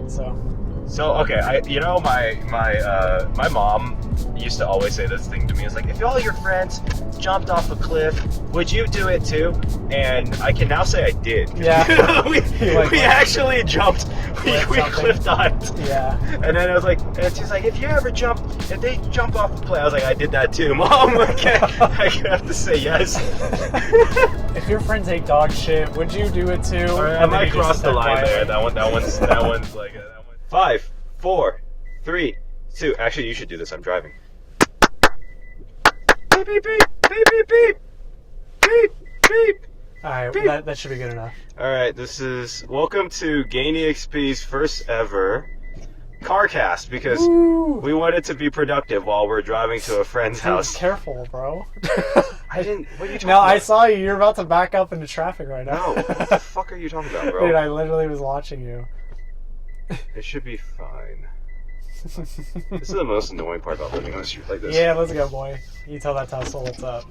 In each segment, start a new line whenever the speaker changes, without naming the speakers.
So okay, my mom used to always say this thing to me. It's like, if all your friends jumped off a cliff, would you do it too? And I can now say I did.
Yeah.
we actually jumped. We cliff dived.
Yeah.
And then I was like, and she's like, if they jump off a cliff, I was like, I did that too, Mom. I have to say yes.
If your friends ate dog shit, would you do it too?
I might cross the line there. That one's like. 5, 4, 3, 2. Actually, you should do this. I'm driving. Beep, beep, beep, beep, beep, beep, beep, beep.
All right,
beep.
That should be good enough.
All right, welcome to Gain EXP's first ever CarCast, because we wanted to be productive while we're driving to a friend's house.
Careful, bro.
I didn't. What are you talking
No,
about?
I saw you. You're about to back up into traffic right now.
No, what the fuck are you talking about, bro?
Dude, I literally was watching you.
It should be fine. This is the most annoying part about living on a street like this.
Yeah, let's go, boy. You tell that Tesla what's up.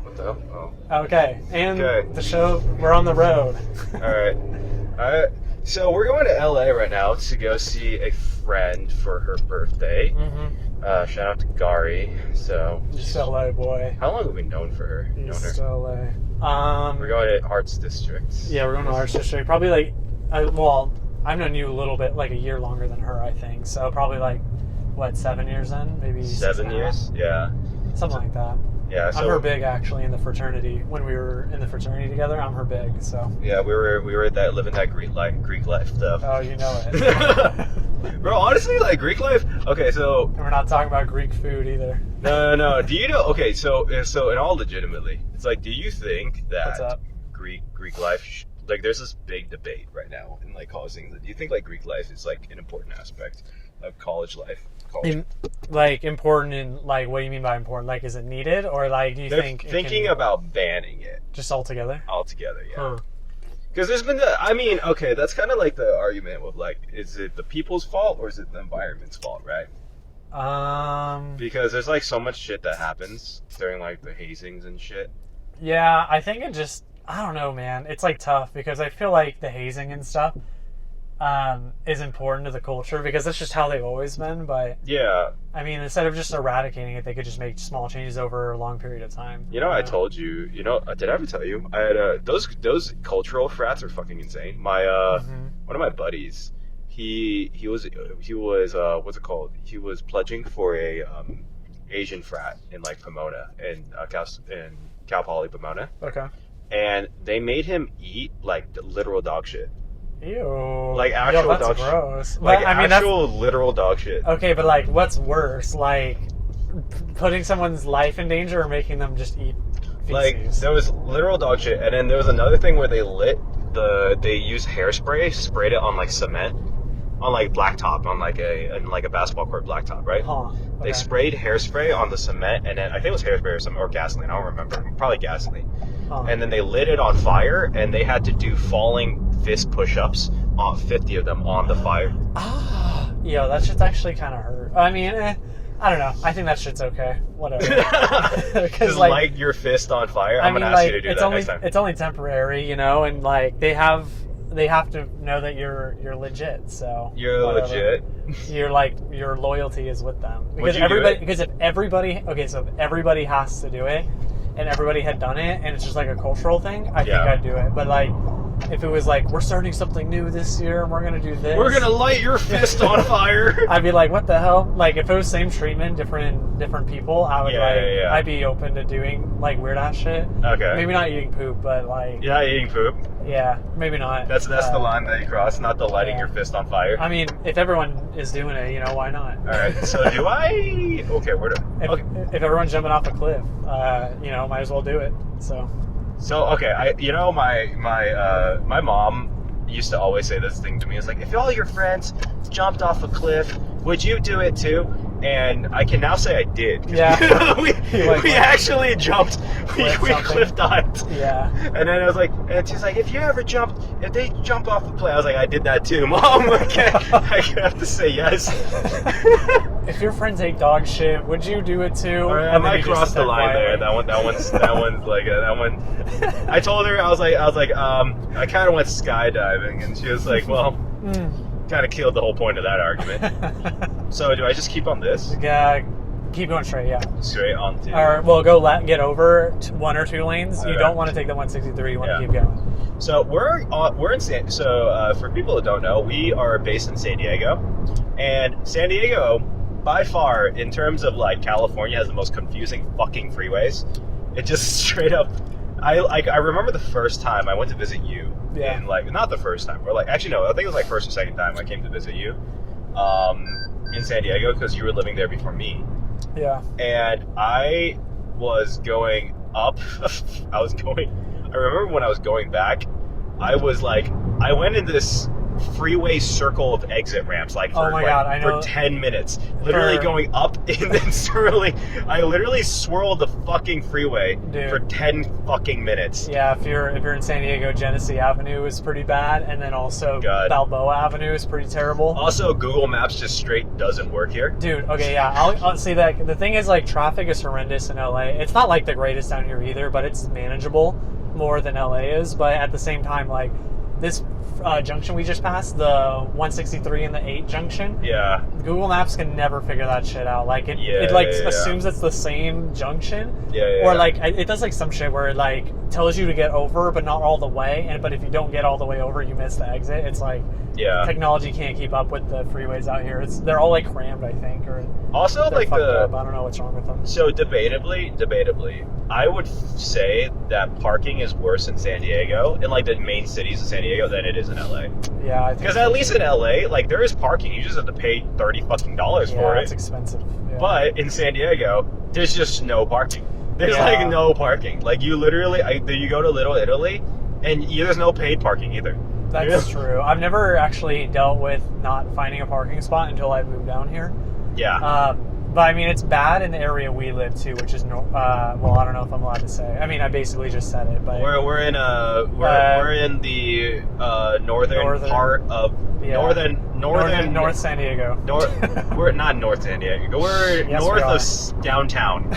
What the hell? Oh.
Okay, and the show, we're on the road.
Alright. So we're going to LA right now to go see a friend for her birthday. Mm-hmm. Shout out to Gary. So
just LA, boy.
How long have we known her?
Just LA.
We're going to Arts District.
Yeah, we're going to Arts District. Probably like, well, I've known you a little bit, like a year longer than her, I think. So probably like, what, 7 years in? Maybe
7 years? Yeah.
Something like that.
Yeah, so
I'm her big, actually, in the fraternity. When we were in the fraternity together, I'm her big, so.
Yeah, we were living that Greek life stuff.
Oh, you know it.
Bro, honestly, like, Greek life, okay, so...
And we're not talking about Greek food, either.
No. Do you know, okay, so in all legitimately, it's like, do you think that
What's up?
Greek life, like, there's this big debate right now in, like, college things. Do you think, like, Greek life is, like, an important aspect of college life?
Important in, like, what do you mean by important? Like, is it needed, or, like, do you think...
They're thinking about banning it.
Just altogether?
Altogether, yeah. Because there's been that's kind of like the argument of, like, is it the people's fault or is it the environment's fault, right? Because there's, like, so much shit that happens during, like, the hazings and shit.
Yeah, I think it just... I don't know, man. It's, like, tough, because I feel like the hazing and stuff is important to the culture, because that's just how they've always been, but...
Yeah.
I mean, instead of just eradicating it, they could just make small changes over a long period of time.
You know, I told you, did I ever tell you? I had, those cultural frats are fucking insane. My, one of my buddies, he was, what's it called? He was pledging for a, Asian frat in, like, Pomona, in Cal Poly Pomona.
Okay.
And they made him eat, like, literal dog shit.
Ew.
Like, actual
that's
dog
gross.
shit. Like,
I mean,
actual literal dog shit.
Okay, but, like, what's worse? Like, putting someone's life in danger or making them just eat feces?
Like, there was literal dog shit, and then there was another thing where they used hairspray, sprayed it on, like, cement, on, like, blacktop, on, like, a basketball court blacktop, right?
Huh. Okay.
They sprayed hairspray on the cement, and then, I think it was hairspray or something, or gasoline, I don't remember. Probably gasoline. Huh. And then they lit it on fire, and they had to do falling fist push-ups, 50 of them on the fire.
Yo, that shit's actually kind of hurt. I mean, I don't know. I think that shit's okay. Whatever.
Just like, light your fist on fire. I'm gonna ask you to do that next time.
It's only temporary, and like they have to know that you're legit. So
you're legit.
You're like, your loyalty is with them, because if everybody has to do it, and everybody had done it, and it's just like a cultural thing, I think I'd do it. But like, if it was like, we're starting something new this year and we're gonna do this,
we're gonna light your fist on fire,
I'd be like, what the hell? Like, if it was same treatment, different people, I would I'd be open to doing like weird ass shit.
Okay.
Maybe not eating poop, but like.
Yeah, eating poop.
Yeah, maybe not.
That's the line that you cross, not the lighting your fist on fire.
I mean, if everyone is doing it, why not?
All right. So do I? Okay,
if everyone's jumping off a cliff, might as well do it. So
okay, my mom used to always say this thing to me. It's like, if all your friends jumped off a cliff, would you do it too? And I can now say I did.
Yeah.
we actually jumped. We cliff dived.
Yeah.
And then I was like, and she's like, if they jump off the plane, I was like, I did that too, Mom. I have to say yes.
If your friends ate dog shit, would you do it too?
Or I might cross the line there. That one's like that one. I told her I was like, I kind of went skydiving, and she was like, well, kind of killed the whole point of that argument. So do I just keep on this?
Yeah, keep going straight. Yeah,
straight on to.
Or well, get over 1 or 2 lanes. You don't want to take the 163. You want to keep going.
So we're in for people that don't know, we are based in San Diego, and San Diego, by far, in terms of like California, has the most confusing fucking freeways. It just straight up. I remember the first time I went to visit you.
Yeah.
And like, not the first time, or like, actually no, I think it was like first or second time I came to visit you, in San Diego, because you were living there before me.
Yeah.
And I was going up. I remember when I was going back, I went in this freeway circle of exit ramps, like for 10 minutes, literally going up and then swirling. I literally swirled the fucking freeway for 10 fucking minutes.
Yeah, if you're in San Diego, Genesee Avenue is pretty bad, and then also Balboa Avenue is pretty terrible.
Also, Google Maps just straight doesn't work here.
Dude, okay, yeah, I'll see that. The thing is, like, traffic is horrendous in LA. It's not like the greatest down here either, but it's manageable more than LA is. But at the same time, like, this junction we just passed, the 163 and the 8 junction.
Yeah.
Google Maps can never figure that shit out. Like it assumes it's the same junction. Or like it does like some shit where it like tells you to get over but not all the way, but if you don't get all the way over, you miss the exit. It's like technology can't keep up with the freeways out here. They're all like crammed, I think, or
also like
up. I don't know what's wrong with them.
So debatably, I would say that parking is worse in San Diego, in like the main cities of San Diego, than it is in LA.
Yeah, I think
because at least in LA, like there is parking. You just have to pay $30 fucking for it.
It's expensive. Yeah.
But in San Diego, there's just no parking. There's like no parking. Like you literally, you go to Little Italy, and there's no paid parking either.
That's true. I've never actually dealt with not finding a parking spot until I moved down here.
Yeah.
But I mean, it's bad in the area we live too, which is well, I don't know if I'm allowed to say. I mean, I basically just said it, but
we're in the northern part of
North San Diego.
We're not North San Diego. We're north of downtown.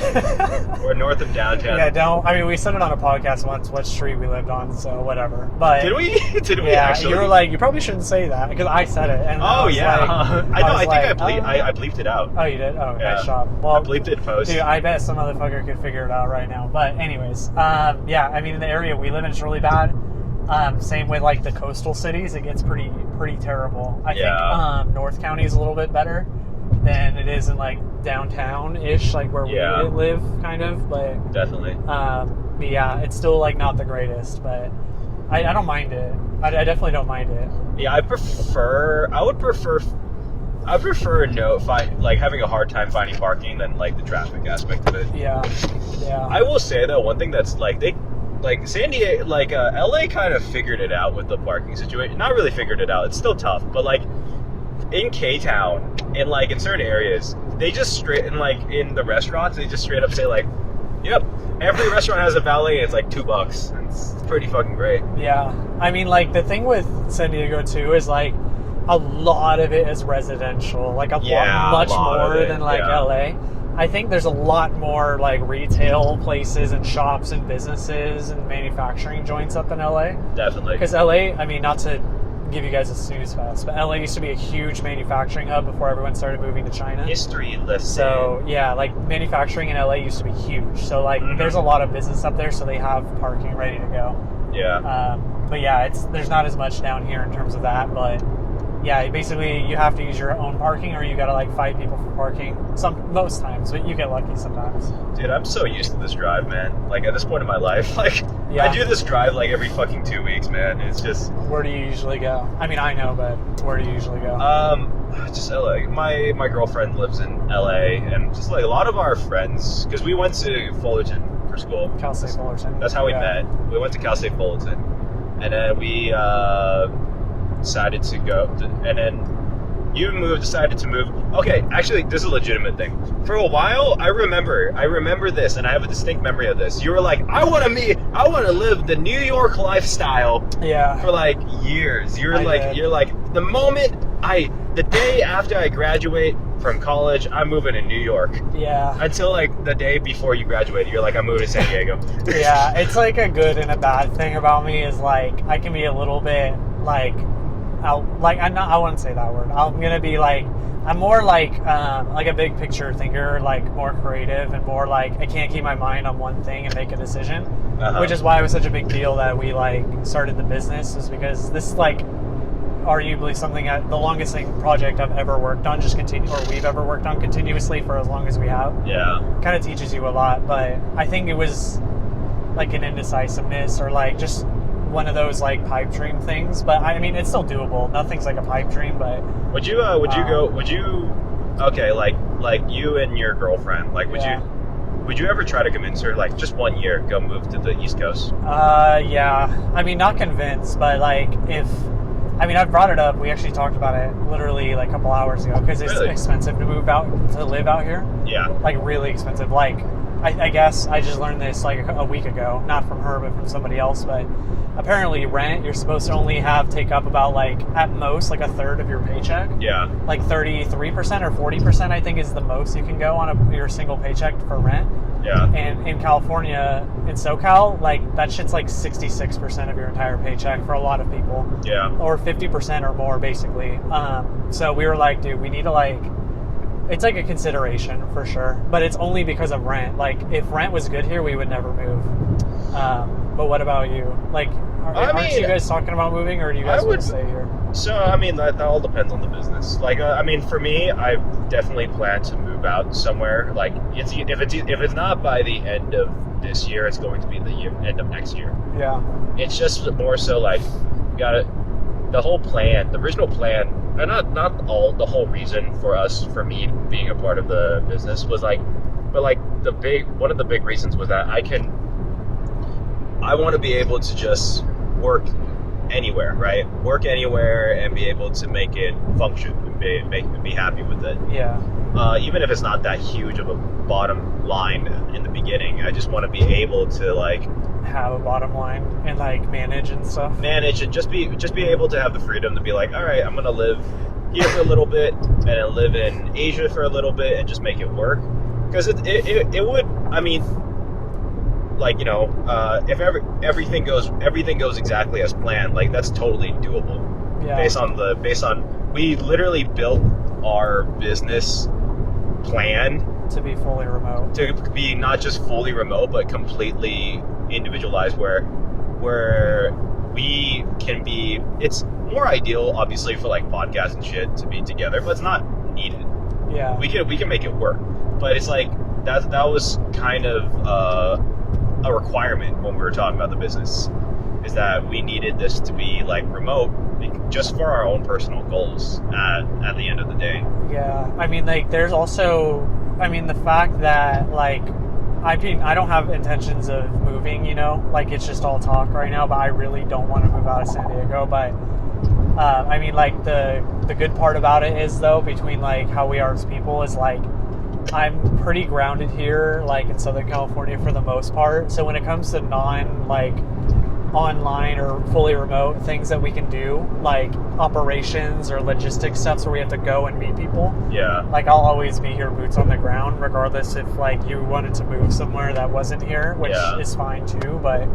We're north of downtown.
Yeah, I mean, we said it on a podcast once what street we lived on, so whatever. But
did we? Did we actually?
You were like, you probably shouldn't say that because I said it. And
I bleeped it out.
Oh, you did? Oh, nice job. Well,
I bleeped it in post.
Dude, I bet some motherfucker could figure it out right now. But anyways, yeah, I mean, in the area we live in, it's really bad. Same with like the coastal cities, it gets pretty terrible. I think North County is a little bit better than it is in like downtown-ish, like where we live, kind of. But
definitely.
But yeah, it's still like not the greatest, but I don't mind it. I definitely don't mind it.
Yeah, I would prefer like having a hard time finding parking than like the traffic aspect of it.
Yeah.
I will say though, one thing that's like San Diego, like LA kind of figured it out with the parking situation. Not really figured it out. It's still tough, but like in K-Town and like in certain areas, they just in the restaurants, they just straight up say like, yep, every restaurant has a valet and it's like $2. It's pretty fucking great.
Yeah. I mean, like the thing with San Diego too is like a lot of it is residential, like much more than like LA. I think there's a lot more like retail places and shops and businesses and manufacturing joints up in LA.
Definitely.
Because LA, I mean, not to give you guys a snooze fest, but LA used to be a huge manufacturing hub before everyone started moving to China.
History lesson.
So yeah, like manufacturing in LA used to be huge. So like there's a lot of business up there, so they have parking ready to go.
Yeah.
But yeah, there's not as much down here in terms of that, but yeah, basically you have to use your own parking or you gotta like fight people for parking most times, but you get lucky sometimes.
Dude, I'm so used to this drive, man. Like at this point in my life, like I do this drive like every fucking 2 weeks, man. It's just... Where do you
usually go? I mean, I know, but where do you usually go?
Just LA. My girlfriend lives in LA, and just like a lot of our friends, because we went to Fullerton for school.
Cal State Fullerton.
That's how we met. We went to Cal State Fullerton, and then we decided to go, and then You decided to move. Okay, actually, this is a legitimate thing. For a while, I remember this, and I have a distinct memory of this. You were like, I want to live the New York lifestyle.
Yeah.
For like years. You're like, the day after I graduate from college, I'm moving to New York.
Yeah.
Until like the day before you graduated, you're like, I'm moving to San Diego.
Yeah, it's like a good and a bad thing about me is like I can be a little bit like. I wouldn't say that word. I'm gonna be like, I'm more like a big picture thinker, like more creative and more like I can't keep my mind on one thing and make a decision, which is why it was such a big deal that we like started the business, is because this is like arguably something the longest project I've ever worked on, we've ever worked on continuously for as long as we have.
Yeah,
kind of teaches you a lot, but I think it was like an indecisiveness or like just one of those like pipe dream things, but I mean it's still doable. Nothing's like a pipe dream, but
would you like you and your girlfriend, like would you ever try to convince her like just 1 year go move to the East Coast?
Yeah, I mean not convinced, but like I've brought it up. We actually talked about it literally like a couple hours ago because it's expensive to live out here. Yeah, like really expensive. Like I guess I just learned this like a week ago, not from her but from somebody else, but apparently rent you're supposed to only take up about like at most like a third of your paycheck. Yeah, like 33% or 40% I think is the most you can go on your single paycheck for rent. Yeah, and in California, in SoCal, like that shit's like 66% of your entire paycheck for a lot of people. Yeah, or 50% or more basically. So we were like, dude, we need to like, it's like a consideration for sure, but it's only because of rent. Like if rent was good here, we would never move. But what about you? Like, aren't you guys talking about moving, or do you guys want to stay here?
So, I mean, that all depends on the business. Like, I mean, for me, I definitely plan to move out somewhere. Like, if it's not by the end of this year, it's going to be the end of next year. Yeah. It's just more so like, the original plan, and the whole reason for me being a part of the business was like, but like one of the big reasons was that I want to be able to just work anywhere, right? Work anywhere and be able to make it function and be happy with it. Yeah. Even if it's not that huge of a bottom line in the beginning, I just want to be able to like
have a bottom line and like manage and stuff.
Manage and just be able to have the freedom to be like, all right, I'm gonna live here for a little bit and then live in Asia for a little bit and just make it work. Because it would, I mean, like, you know, if everything goes exactly as planned, like that's totally doable. Yeah. Based on we literally built our business plan
to be fully remote.
To be not just fully remote, but completely individualized, where we can be. It's more ideal, obviously, for like podcasts and shit to be together, but it's not needed. Yeah, we can make it work, but it's like that was kind of a requirement when we were talking about the business, is that we needed this to be like remote just for our own personal goals at the end of the day.
Yeah, I mean, like there's also, I mean, the fact that like I don't have intentions of moving, you know, like it's just all talk right now, but I really don't want to move out of San Diego. But I mean, like the good part about it is though, between like how we are as people, is like I'm pretty grounded here, like in Southern California for the most part. So when it comes to like online or fully remote things that we can do, like operations or logistics stuff where we have to go and meet people, yeah, like I'll always be here, boots on the ground, regardless if like you wanted to move somewhere that wasn't here, which is fine too. But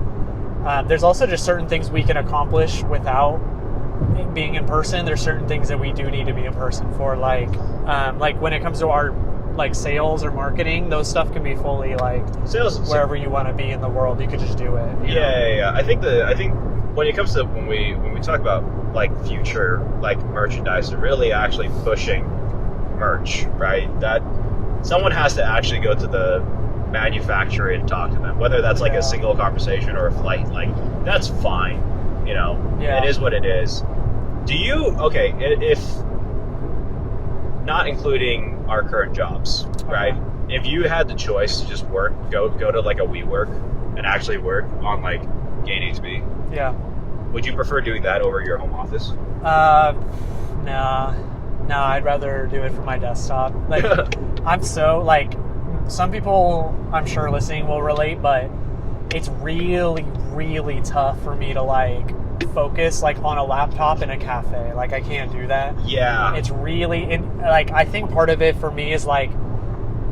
there's also just certain things we can accomplish without being in person. There's certain things that we do need to be in person for, like when it comes to our like sales or marketing, those stuff can be fully like sales wherever you want to be in the world. You could just do it.
Yeah. I think when it comes to when we talk about like future like merchandise and really actually pushing merch, right? That someone has to actually go to the manufacturer and talk to them, whether that's like a single conversation or a flight. Like that's fine, you know. Yeah. It is what it is. Do you if not including our current jobs, right? Okay. If you had the choice to just go to like a WeWork and actually work on like Gain HB, yeah, would you prefer doing that over your home office?
Nah. No, I'd rather do it from my desktop. Like, I'm so, like, some people I'm sure listening will relate, but it's really, really tough for me to, like, focus, like, on a laptop in a cafe. Like, I can't do that.
Yeah.
It's really, like, I think part of it for me is, like,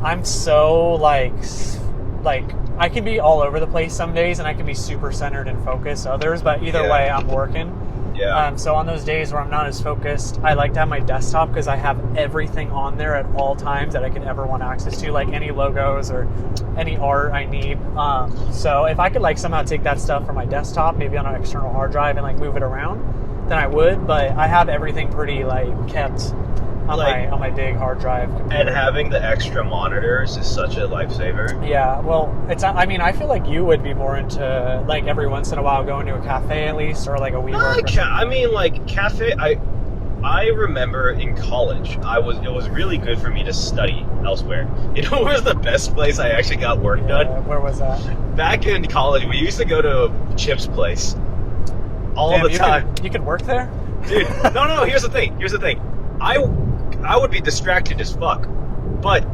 I'm so, like, I can be all over the place some days, and I can be super centered and focused others, but either way, I'm working.
Yeah.
So on those days where I'm not as focused, I like to have my desktop because I have everything on there at all times that I could ever want access to, like any logos or any art I need. So if I could like somehow take that stuff from my desktop, maybe on an external hard drive and like move it around, then I would. But I have everything pretty like kept on my big hard drive computer.
And having the extra monitors is such a lifesaver.
Yeah, well, I mean, I feel like you would be more into, like, every once in a while going to a cafe at least, or like a WeWork.
I mean, like, cafe, I remember in college, it was really good for me to study elsewhere. You know where's the best place I actually got work done?
Where was that?
Back in college, we used to go to Chip's place all the time.
You could work there?
Dude, no, here's the thing. I would be distracted as fuck, but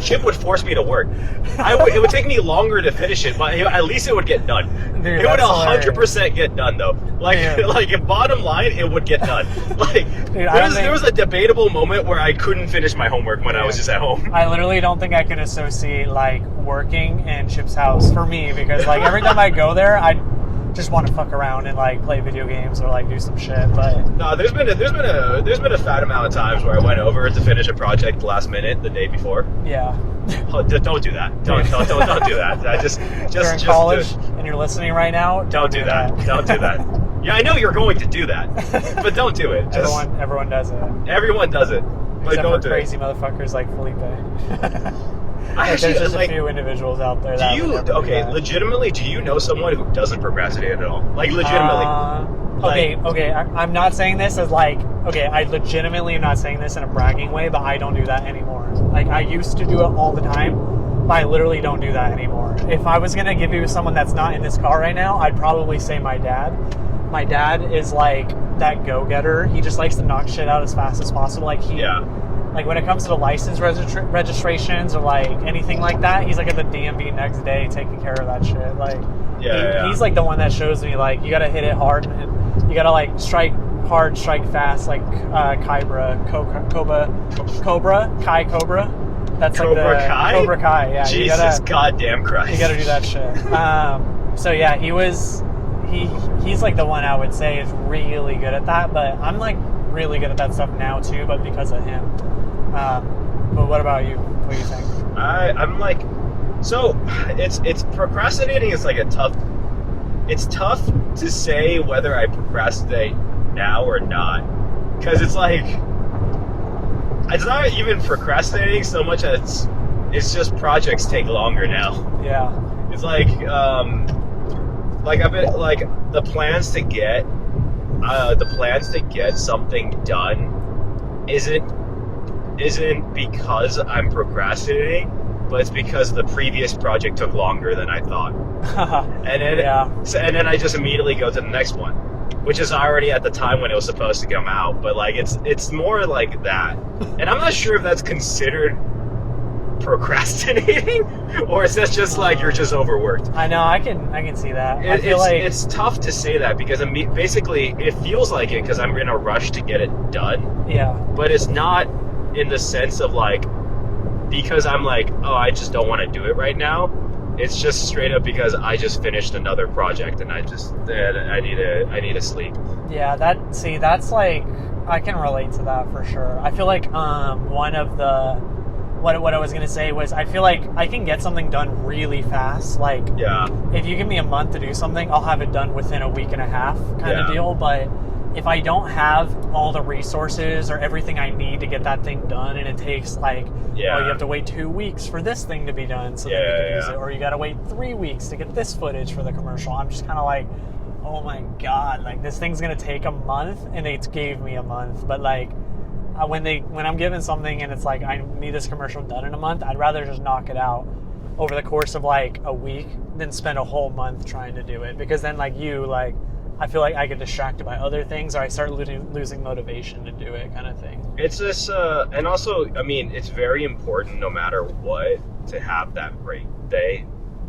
Chip would force me to work. It would take me longer to finish it, but at least it would get done.
Dude,
it would 100% get done, though. Like, bottom line, it would get done. Like, dude, there was a debatable moment where I couldn't finish my homework when I was just at home.
I literally don't think I could associate, like, working and Chip's house for me, because, like, every time I go there, I just want to fuck around and like play video games or like do some shit. But
no, there's been a fat amount of times where I went over to finish a project last minute the day before.
Yeah.
Don't do that. Don't do that. I just
you're in college and you're listening right now.
Don't do that. Don't do that. Yeah, I know you're going to do that, but don't do it.
Everyone does it.
Everyone does it. But
except
don't
for crazy motherfuckers like Felipe. There's just a few individuals out there.
Legitimately, do you know someone who doesn't procrastinate at all? Like, legitimately.
Okay. I'm not saying this as like, I legitimately am not saying this in a bragging way, but I don't do that anymore. Like, I used to do it all the time, but I literally don't do that anymore. If I was going to give you someone that's not in this car right now, I'd probably say my dad. My dad is like that go-getter. He just likes to knock shit out as fast as possible. Like when it comes to the license registrations or like anything like that, he's like at the DMV next day taking care of that shit. Like, he's like the one that shows me like you gotta hit it hard and you gotta like strike hard, strike fast, like Kai Cobra. That's like Cobra Kai. Yeah,
Jesus goddamn Christ.
You gotta do that shit. So yeah, he's like the one I would say is really good at that. But I'm like really good at that stuff now too, but because of him. But what about you? What do you think?
I'm like, so it's procrastinating is like it's tough to say whether I procrastinate now or not, because it's like, it's not even procrastinating so much as it's just projects take longer now.
Yeah.
It's like I've been like the plans to get something done isn't because I'm procrastinating, but it's because the previous project took longer than I thought. And then I just immediately go to the next one, which is already at the time when it was supposed to come out. But like it's more like that, and I'm not sure if that's considered procrastinating or is that just like you're just overworked.
I know, I can see that. I feel like
it's tough to say that because basically it feels like it because I'm in a rush to get it done.
Yeah.
But it's not in the sense of like because I'm like, oh, I just don't want to do it right now. It's just straight up because I just finished another project and I need to sleep.
Yeah, that's like, I can relate to that for sure. I feel like one of the what I was gonna say was I feel like I can get something done really fast. Like, if you give me a month to do something, I'll have it done within a week and a half kind of deal. But if I don't have all the resources or everything I need to get that thing done, and it takes like, you have to wait 2 weeks for this thing to be done so that you can use it, or you got to wait 3 weeks to get this footage for the commercial. I'm just kind of like, oh my god, like this thing's gonna take a month, and they gave me a month. But like, when I'm given something and it's like I need this commercial done in a month, I'd rather just knock it out over the course of like a week than spend a whole month trying to do it. Because then like I feel like I get distracted by other things, or I start losing motivation to do it, kind of thing.
It's this, and also, I mean, it's very important no matter what to have that break day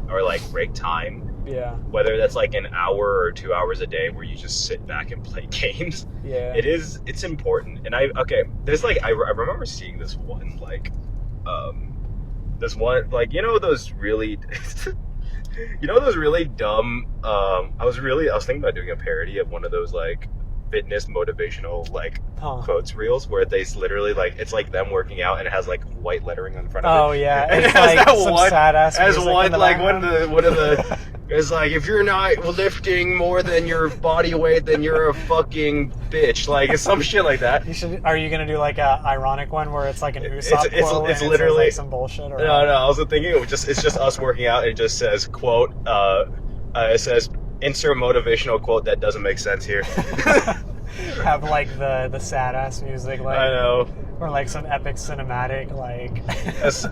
or like break time.
Yeah.
Whether that's like an hour or 2 hours a day where you just sit back and play games.
Yeah.
It's important. And there's like, I remember seeing this one, like, you know, those really, dumb, I was thinking about doing a parody of one of those like fitness motivational like quotes reels where they literally like, it's like them working out and it has like white lettering on front of it.
Oh yeah.
And
it's like some sad ass
as
music
one
in the
like
background.
one of the it's like, if you're not lifting more than your body weight, then you're a fucking bitch. Like, it's some shit like that.
Are you gonna do like a ironic one where it's like an Usopp quote?
It's literally
like some bullshit. Or
no. I was thinking it's just us working out. And it just says quote. It says insert motivational quote that doesn't make sense here.
Have like the sad ass music, like
I know,
or like some epic cinematic, like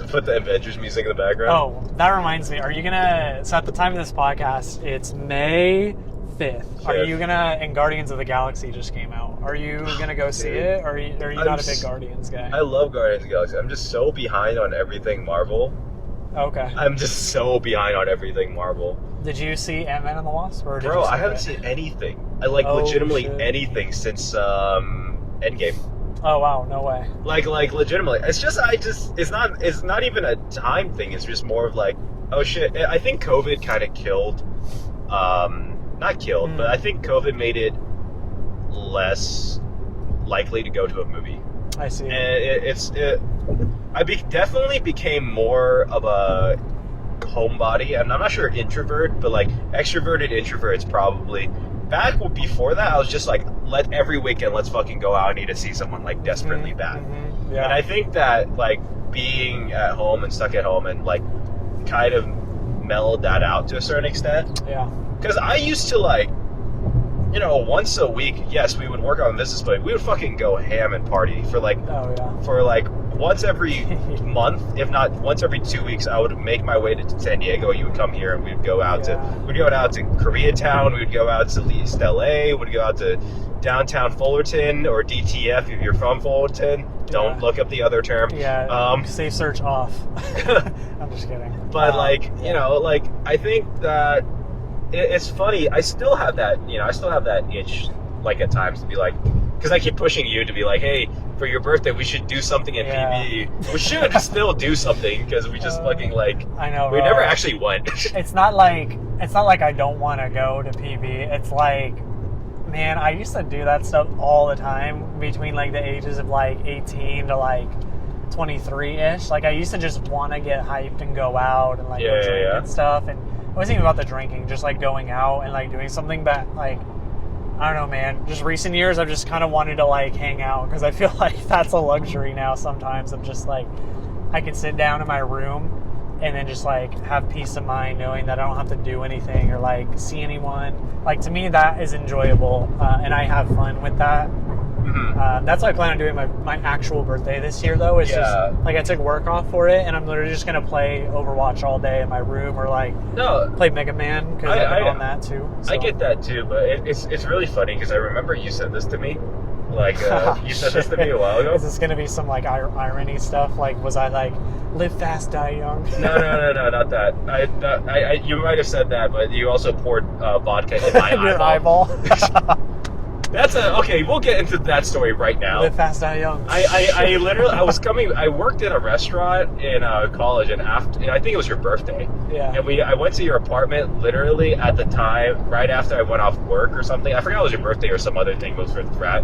put the Avengers music in the background.
Oh, that reminds me. Are you gonna? So at the time of this podcast, it's May 5th. Are you gonna? And Guardians of the Galaxy just came out. Are you gonna go see it? Or are you not a big Guardians guy?
I love Guardians of the Galaxy. I'm just so behind on everything Marvel.
Okay.
I'm just so behind on everything Marvel.
Did you see Ant-Man and the Wasp? Or did
Bro,
you see
I haven't seen anything. I legitimately anything since Endgame.
Oh wow, no way.
Like legitimately. It's not even a time thing. It's just more of like, oh shit. I think COVID kind of killed, not killed, but I think COVID made it less likely to go to a movie.
I see.
And I definitely became more of a homebody. I'm not sure introvert, but like extroverted introverts probably. Back before that, I was just like, every weekend, let's fucking go out. I need to see someone like desperately bad.
Mm-hmm. Yeah.
And I think that like being at home and stuck at home and like kind of mellowed that out to a certain extent.
Yeah.
Because I used to like, you know, once a week, yes, we would work on business, but we would fucking go ham and party for like, once every month, if not once every 2 weeks. I would make my way to San Diego. You would come here, and we'd go out to Koreatown. We'd go out to East LA. We'd go out to downtown Fullerton or DTF if you're from Fullerton. Don't look up the other term.
Yeah. Safe search off. I'm just kidding.
But you know, like I think that it's funny. I still have that itch, like at times to be like, because I keep pushing you to be like, hey, for your birthday, we should do something in PB. We should still do something because we just fucking like.
I know.
We never actually went.
It's not like I don't want to go to PB. It's like, man, I used to do that stuff all the time between like the ages of like 18 to like 23-ish. Like I used to just want to get hyped and go out and like go drink and stuff. And it wasn't even about the drinking, just like going out and like doing something. But like, I don't know, man. Just recent years, I've just kind of wanted to like hang out because I feel like that's a luxury now. Sometimes I'm just like, I can sit down in my room and then just like have peace of mind knowing that I don't have to do anything or like see anyone. Like to me, that is enjoyable, and I have fun with that. Mm-hmm. That's what I plan on doing my actual birthday this year, though. Is just like I took work off for it, and I'm literally just gonna play Overwatch all day in my room or like play Mega Man because I've been on that too. So.
I get that too, but it's really funny because I remember you said this to me. Like you said this to me a while ago.
Is this gonna be some like irony stuff? Like was I like live fast, die young?
No, not that. I you might have said that, but you also poured vodka in my
your eyeball.
That's okay. We'll get into that story right now.
Live fast, die young.
I literally I worked at a restaurant in college, and I think it was your birthday.
Yeah.
And I went to your apartment literally at the time right after I went off work or something. I forgot it was your birthday or some other thing. It was for the frat.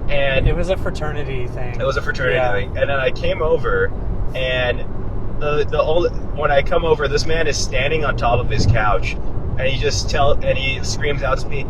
And
it was a fraternity thing.
It was a fraternity thing. And then I came over, and when I come over, this man is standing on top of his couch, and he screams out to me,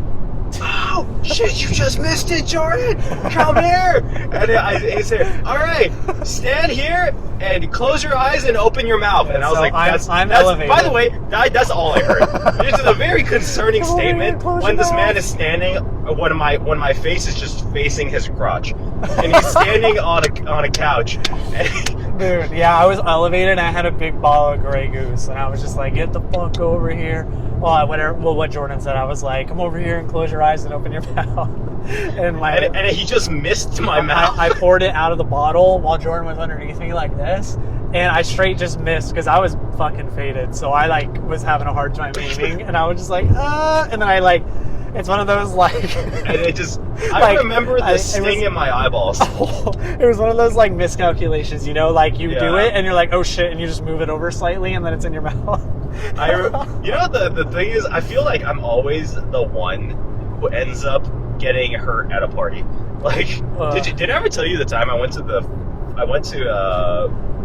"Oh shit! You just missed it, Jordan. Come here!" And he said, "All right, stand here and close your eyes and open your mouth." And I was like,
I'm elevated.
By the way, that's all I heard. This is a very concerning statement when this man is standing when my face is just facing his crotch, and he's standing on a couch. And
Dude, yeah, I was elevated and I had a big bottle of Grey Goose and I was just like, get the fuck over here. Well, what Jordan said, I was like, come over here and close your eyes and open your mouth. And
he just missed my mouth.
I poured it out of the bottle while Jordan was underneath me like this, and I straight just missed because I was fucking faded. So I like was having a hard time aiming, and I was just like, and then I like, it's one of those like,
and it just, I remember the sting in my eyeballs.
It was one of those like miscalculations, you know, like you do it and you're like, oh shit, and you just move it over slightly, and then it's in your mouth.
You know, the thing is, I feel like I'm always the one who ends up getting hurt at a party. Like, did I ever tell you the time I went to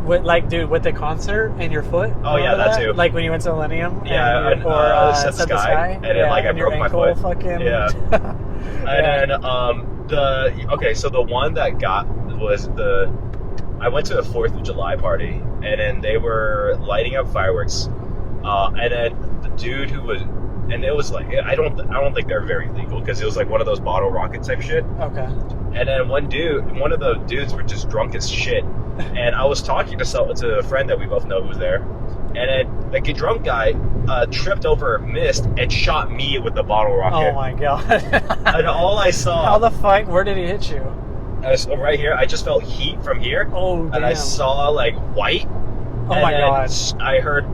with the concert and your foot?
Oh yeah, that too.
Like when you went to Millennium?
Yeah,
or
Set the Sky. And then like I broke my foot.
Fucking...
Yeah. And then so the one that was I went to a 4th of July party, and then they were lighting up fireworks, and then the dude who was, and it was like, I don't think they're very legal because it was like one of those bottle rocket type shit.
Okay.
And then one of the dudes were just drunk as shit, and I was talking to a friend that we both know who was there, and then like a drunk guy tripped over, missed, and shot me with the bottle rocket.
Oh my god!
And all I saw.
How the fuck? Where did he hit you?
Right here. I just felt heat from here.
Oh damn!
And I saw like white.
Oh my god!
I heard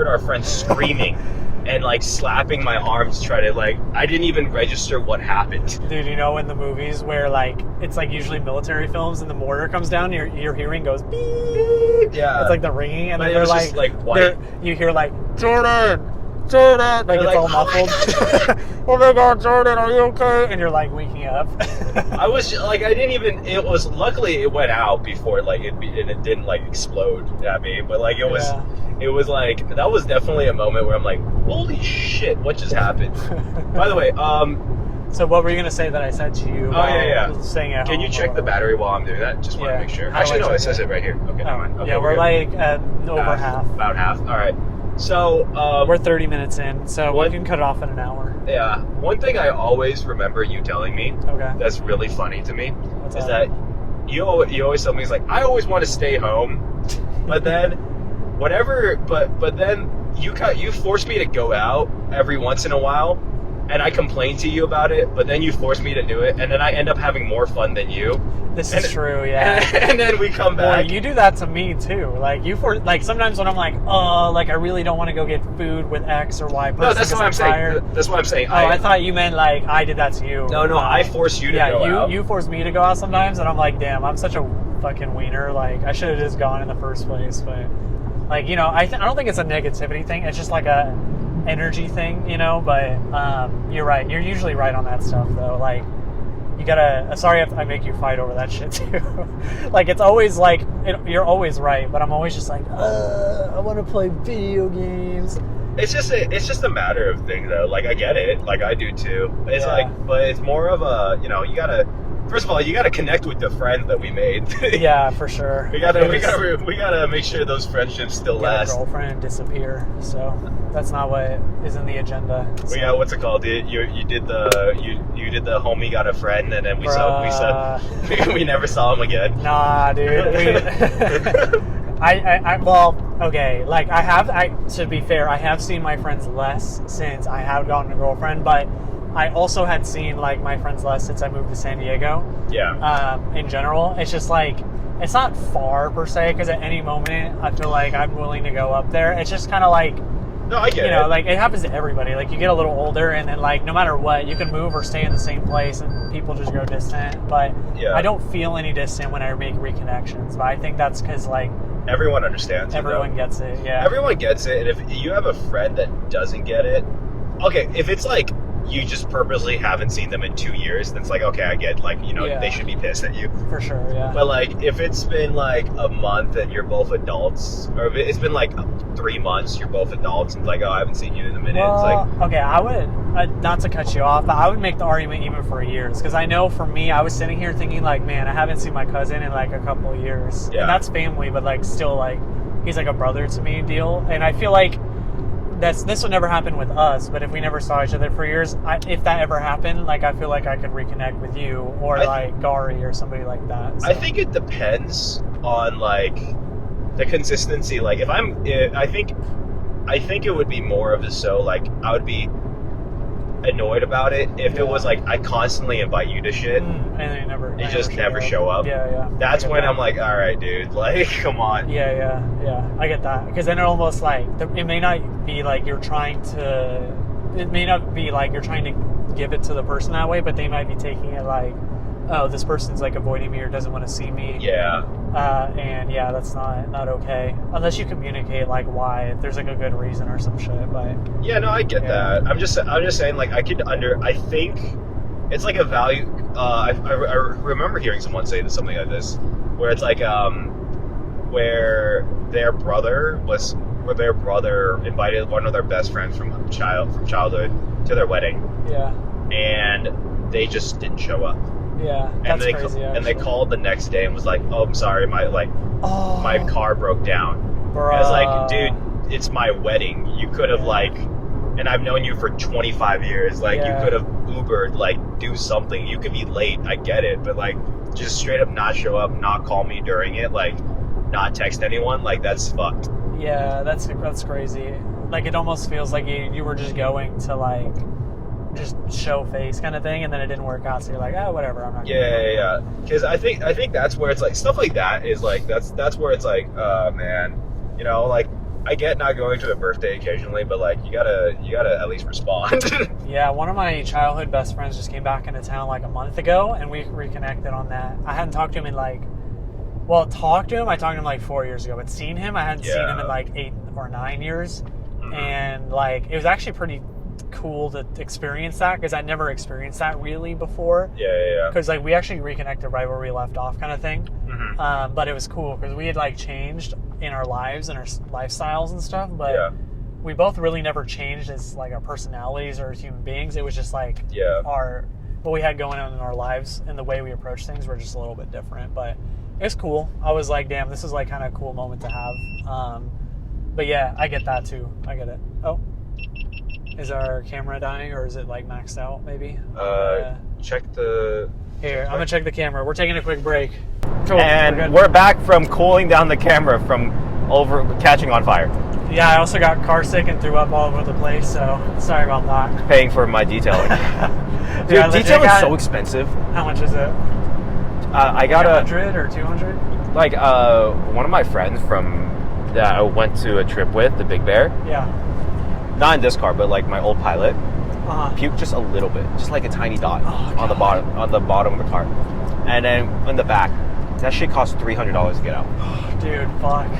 our friend screaming. And like slapping my arms to try to like, I didn't even register what happened.
Dude, you know in the movies where like it's like usually military films and the mortar comes down, your hearing goes beep.
Yeah.
It's like the ringing, and
but
then
they're like,
just
like white.
You hear like Jordan, like
they're
it's
like,
all muffled. Oh my god, Jordan, are you okay? And you're like waking up.
I was like, I didn't even. It was luckily it went out before like and it didn't like explode at me, but like it was. Yeah. It was like, that was definitely a moment where I'm like, holy shit, what just happened? By the way,
so what were you going to say that I said to you?
Oh, yeah.
Staying at
Can
home
you check the battery while I'm doing that? Just want to make sure. Actually, no, it says it right here. Okay, never mind. Okay,
yeah, we're like over half.
About half. All right. So,
we're 30 minutes in, so we can cut it off in an hour.
Yeah. One thing I always remember you telling me that's really funny to me is that you always tell me, it's like, I always want to stay home, but then... but then you force me to go out every once in a while, and I complain to you about it, but then you force me to do it, and then I end up having more fun than you.
This is true, yeah.
And then we come back.
Well, you do that to me too. Like sometimes when I'm like, like I really don't want to go get food with X or Y person.
No, that's what I'm saying. That's what I'm saying.
I thought you meant like I did that to you.
No, I force you to go out.
You force me to go out sometimes, and I'm like, damn, I'm such a fucking wiener. Like I should have just gone in the first place, but. Like, you know, I don't think it's a negativity thing. It's just like a energy thing, you know. But you're right. You're usually right on that stuff, though. Like, you gotta. Sorry if I make you fight over that shit too. Like, it's always like you're always right, but I'm always just like, I want to play video games.
It's just a matter of thing, though. Like, I get it. Like, I do too. It's like, but it's more of a, you know, you gotta. First of all, you got to connect with the friends that we made.
Yeah, for sure.
we gotta make sure those friendships still last.
Your girlfriend disappear, so that's not what is in the agenda. So.
Well, yeah, what's it called? You did the homie got a friend, and then we never saw him again.
Nah, dude. To be fair, I have seen my friends less since I have gotten a girlfriend, but. I also had seen like my friends less since I moved to San Diego.
Yeah.
In general, it's just like it's not far per se because at any moment I feel like I'm willing to go up there. It's just kind of like
no, I get it.
You know, like it happens to everybody. Like you get a little older and then like no matter what, you can move or stay in the same place and people just go distant. But I don't feel any distant when I make reconnections. But I think that's because like
everyone understands.
Everyone gets it. Yeah.
Everyone gets it, and if you have a friend that doesn't get it, okay, if it's like. You just purposely haven't seen them in 2 years, then it's like, okay, I get, like, you know, they should be pissed at you.
For sure, yeah.
But, like, if it's been, like, a month and you're both adults, or if it's been, like, 3 months, you're both adults, and it's like, oh, I haven't seen you in a minute.
Well,
it's like...
Okay, I would, not to cut you off, but I would make the argument even for years, because I know for me, I was sitting here thinking, like, man, I haven't seen my cousin in, like, a couple of years. Yeah. And that's family, but, like, still, like, he's, like, a brother to me deal. And I feel like this would never happen with us, but if we never saw each other for years, if that ever happened, like I feel like I could reconnect with you or like Gary or somebody like that. So.
I think it depends on like the consistency. Like I think it would be more of a like I would be annoyed about it if it was like I constantly invite you to shit
and then you
just never show up.
Yeah.
That's when I'm like, all right, dude, like, come on.
Yeah. I get that, because then it almost like it may not be like you're trying to give it to the person that way, but they might be taking it like, oh, this person's like avoiding me or doesn't want to see me.
Yeah.
And yeah, that's not okay unless you communicate like why, if there's like a good reason or some shit. But
yeah, no, I get that. I'm just saying, like, I think it's like a value. I remember hearing someone say something like this, where it's like where their brother invited one of their best friends from childhood to their wedding.
Yeah.
And they just didn't show up.
Yeah, that's crazy.
And they called the next day and was like, "Oh, I'm sorry, my car broke down."
Bruh.
I was like, "Dude, it's my wedding. You could have and I've known you for 25 years. Like, you could have Ubered, like, do something. You could be late. I get it, but like, just straight up not show up, not call me during it, like, not text anyone. Like, that's fucked."
Yeah, that's crazy. Like, it almost feels like you were just going to like just show face kind of thing, and then it didn't work out, so you're like, oh, whatever, I'm not gonna
yeah, because I think that's where it's like stuff like that is like that's where it's like, man, you know, like, I get not going to a birthday occasionally, but like you gotta at least respond.
Yeah, one of my childhood best friends just came back into town like a month ago, and we reconnected on that. I hadn't talked to him in like, I talked to him like 4 years ago, but seen him, I hadn't seen him in like 8 or 9 years. And like, it was actually pretty cool to experience that, because I never experienced that really before.
Yeah.
Because like we actually reconnected right where we left off, kind of thing. But it was cool because we had like changed in our lives and our lifestyles and stuff, but we both really never changed as like our personalities or as human beings. It was just like what we had going on in our lives and the way we approach things were just a little bit different. But it was cool. I was like, damn, this is like kind of a cool moment to have. But yeah, I get that too. I get it. Oh, is our camera dying, or is it like maxed out maybe?
Check the...
Here, I'm gonna check the camera. We're taking a quick break. Cool.
And we're back from cooling down the camera from catching on fire.
Yeah, I also got car sick and threw up all over the place, so sorry about that.
Paying for my detailing. Dude, detailing is so expensive.
How much is it?
I got
100 or 200?
Like, one of my friends that I went to a trip with, the Big Bear.
Yeah.
Not in this car, but like my old Pilot.
Puked
just a little bit, just like a tiny dot on the bottom of the car, and then in the back, that shit cost $300 to get out.
Dude, fuck.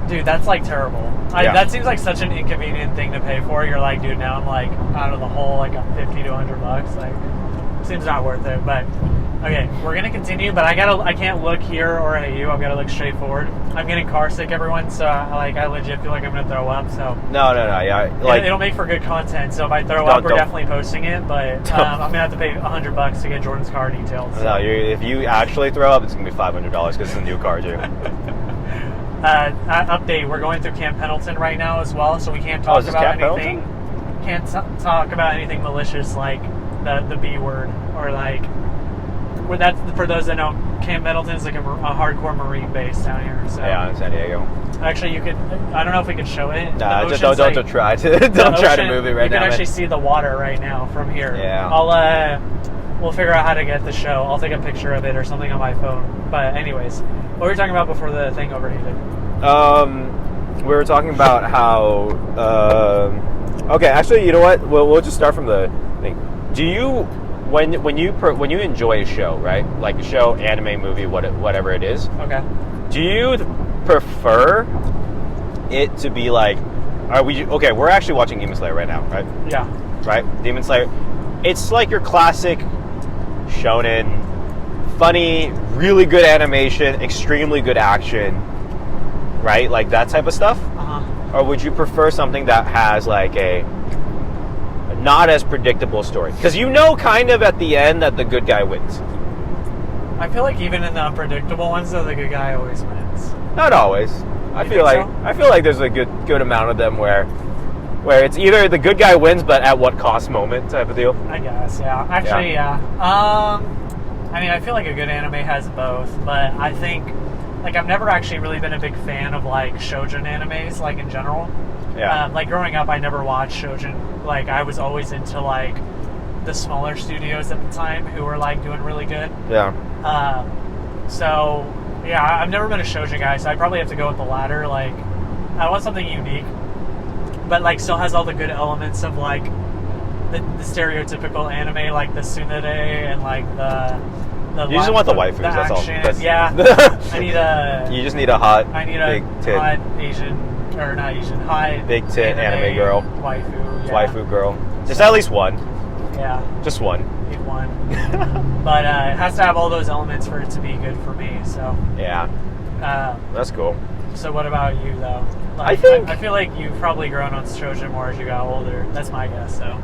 Dude, that's like terrible. That seems like such an inconvenient thing to pay for. You're like, dude, now I'm like out of the hole, like $50 to $100. Like, seems not worth it. But okay, we're gonna continue. But I can't look here or at you. I've got to look straight forward. I'm getting car sick, everyone. So I legit feel like I'm gonna throw up. So
no, yeah. Like,
it'll make for good content. So if I throw up, we're definitely posting it. But I'm gonna have to pay $100 to get Jordan's car detailed. So.
No, if you actually throw up, it's gonna be $500 because it's a new car too.
Update: we're going through Camp Pendleton right now as well, so we can't talk about anything. Can't talk about anything malicious like the B word or like. That's for those that know. Camp Pendleton is like a hardcore Marine base down here. So.
Yeah, in San Diego.
Actually, you could. I don't know if we could show it.
Nah, just don't try to try to move it right now.
You can actually see the water right now from here.
Yeah.
We'll figure out how to get the show. I'll take a picture of it or something on my phone. But anyways, what were we talking about before the thing overheated?
We were talking about how. Okay, actually, you know what? We'll just start from the thing. Do you, when you enjoy a show, right? Like a show, anime, movie, whatever it is.
Okay.
Do you prefer it to be like? We're actually watching Demon Slayer right now, right?
Yeah.
Right, Demon Slayer. It's like your classic shonen, funny, really good animation, extremely good action, right? Like that type of stuff? Or would you prefer something that has like a not as predictable story? Because you know kind of at the end that the good guy wins.
I feel like even in the unpredictable ones, though, the good guy always wins.
Not always. I feel like there's a good amount of them where it's either the good guy wins, but at what cost moment type of deal.
I guess, yeah. Actually, yeah. I mean, I feel like a good anime has both, but I think, like, I've never actually really been a big fan of, like, shoujin animes, like, in general.
Yeah.
Like, growing up, I never watched shoujin. Like, I was always into, like, the smaller studios at the time who were, like, doing really good.
Yeah.
So, yeah, I've never been a shoujin guy, so I probably have to go with the latter. Like, I want something unique, but, like, still has all the good elements of, like, the stereotypical anime, like the tsundere and, like, the
you just want the waifus, that's all.
Yeah. I need a...
You just need a hot,
big tit. Hot Asian, or not Asian, hot...
Big tit anime girl.
Waifu, yeah.
Waifu girl. Just at least one.
Yeah.
Just one.
Need one. But it has to have all those elements for it to be good for me, so... Yeah.
That's cool.
So what about you, though? Like, I feel like you've probably grown on shoujin more as you got older. That's my guess, so...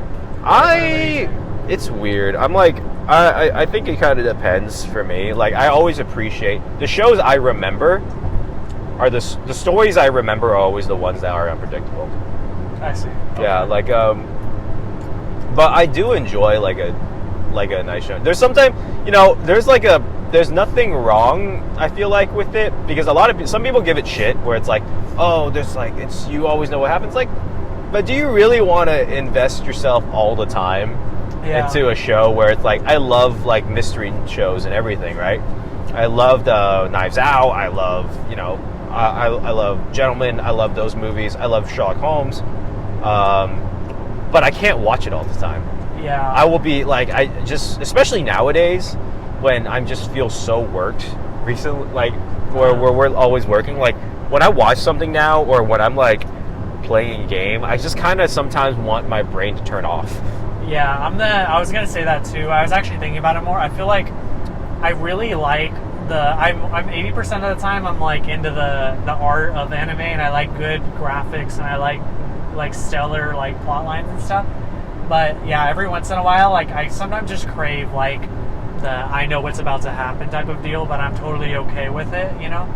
It's weird. I'm like... I think it kind of depends for me. Like, I always appreciate... The shows I remember are the stories I remember are always the ones that are unpredictable.
I see. Okay.
Yeah, like, but I do enjoy, like a nice show. There's sometimes, there's nothing wrong, I feel like, with it. Because some people give it shit, where it's like, oh, there's like, you always know what happens. Like, but do you really want to invest yourself all the time into a show where it's like, I love, like, mystery shows and everything, right? I loved Knives Out. I love, I love Gentlemen. I love those movies. I love Sherlock Holmes. But I can't watch it all the time.
Yeah.
I will be, like, especially nowadays, when I just feel so worked recently, like, where we're always working. Like, when I watch something now, or when I'm, like, playing a game, I just kind of sometimes want my brain to turn off.
Yeah, I was gonna say that too. I was actually thinking about it more. I feel like I really like I'm 80% of the time I'm like into the art of anime, and I like good graphics, and I like stellar, like, plot lines and stuff. But yeah, every once in a while, like, I sometimes just crave, like, the I know what's about to happen type of deal, but I'm totally okay with it,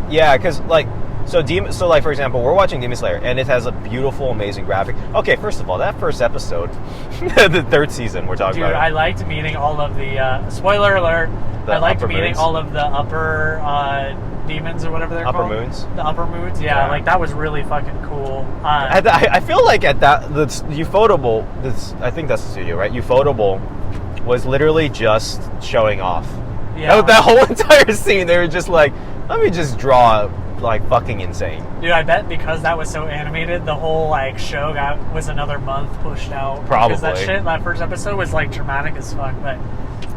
Yeah, because, like, so like, for example, we're watching Demon Slayer, and it has a beautiful, amazing graphic. Okay, first of all, that first episode, the third season we're talking about.
Dude, I liked meeting all of the, spoiler alert, I liked meeting all of the upper demons, or whatever they're called.
Upper moons?
The upper moons, yeah, like, that was really fucking cool.
I feel like at that, the Ufotable, I think that's the studio, right? Ufotable was literally just showing off. Yeah. That whole entire scene, they were just like, let me just draw, like, fucking insane.
Dude, I bet because that was so animated, the whole, like, show was another month pushed out.
Probably.
Because that first episode was, like, dramatic as fuck, but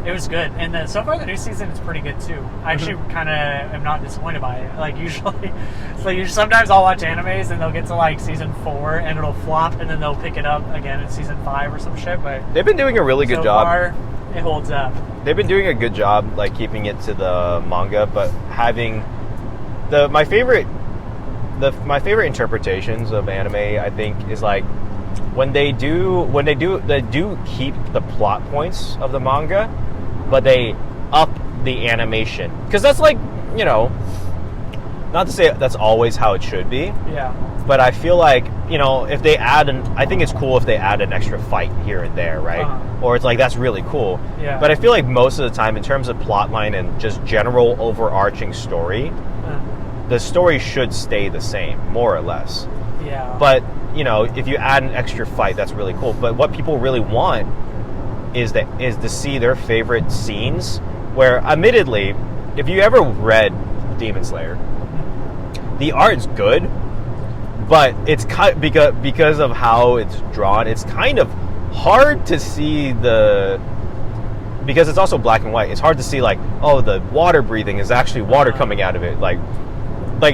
it was good. And so far the new season is pretty good too. I actually kind of am not disappointed by it. Like, usually, it's like, sometimes I'll watch animes and they'll get to, like, season 4 and it'll flop, and then they'll pick it up again in season 5 or some shit. But
they've been doing a really good job.
Far, it holds up.
They've been doing a good job, like, keeping it to the manga, but having my favorite interpretations of anime, I think, is, like, when they do keep the plot points of the manga, but they up the animation. Because that's, like, not to say that's always how it should be.
Yeah.
But I feel like, if they I think it's cool if they add an extra fight here and there, right? Or it's like, that's really cool.
Yeah.
But I feel like most of the time, in terms of plotline and just general overarching story, the story should stay the same, more or less.
Yeah.
But, if you add an extra fight, that's really cool. But what people really want is to see their favorite scenes, where, admittedly, if you ever read Demon Slayer, the art's good, but it's because of how it's drawn, it's kind of hard to see because it's also black and white, it's hard to see, like, oh, the water breathing is actually water coming out of it. Like,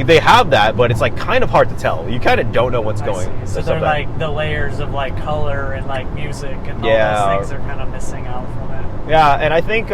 they have that, but it's, like, kind of hard to tell. You kind of don't know what's going on.
So they're, like, the layers of, like, color and, like, music and all those things are kind of missing out from it.
Yeah, and I think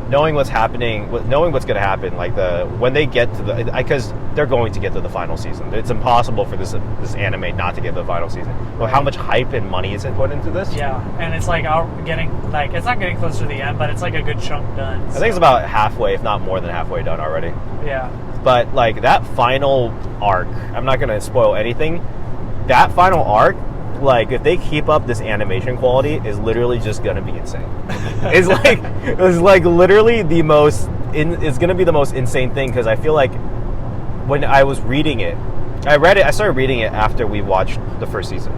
knowing what's happening, knowing what's going to happen, like, when they get to because they're going to get to the final season. It's impossible for this anime not to get to the final season. Well, how much hype and money is it put into this?
Yeah, and it's like it's not getting close to the end, but it's like a good chunk done.
I think it's about halfway, if not more than halfway done already.
Yeah.
But like that final arc, I'm not gonna spoil anything. That final arc, like if they keep up this animation quality, is literally just gonna be insane. it's like literally the most. It's gonna be the most insane thing, because I feel like when I was reading it, I started reading it after we watched the first season.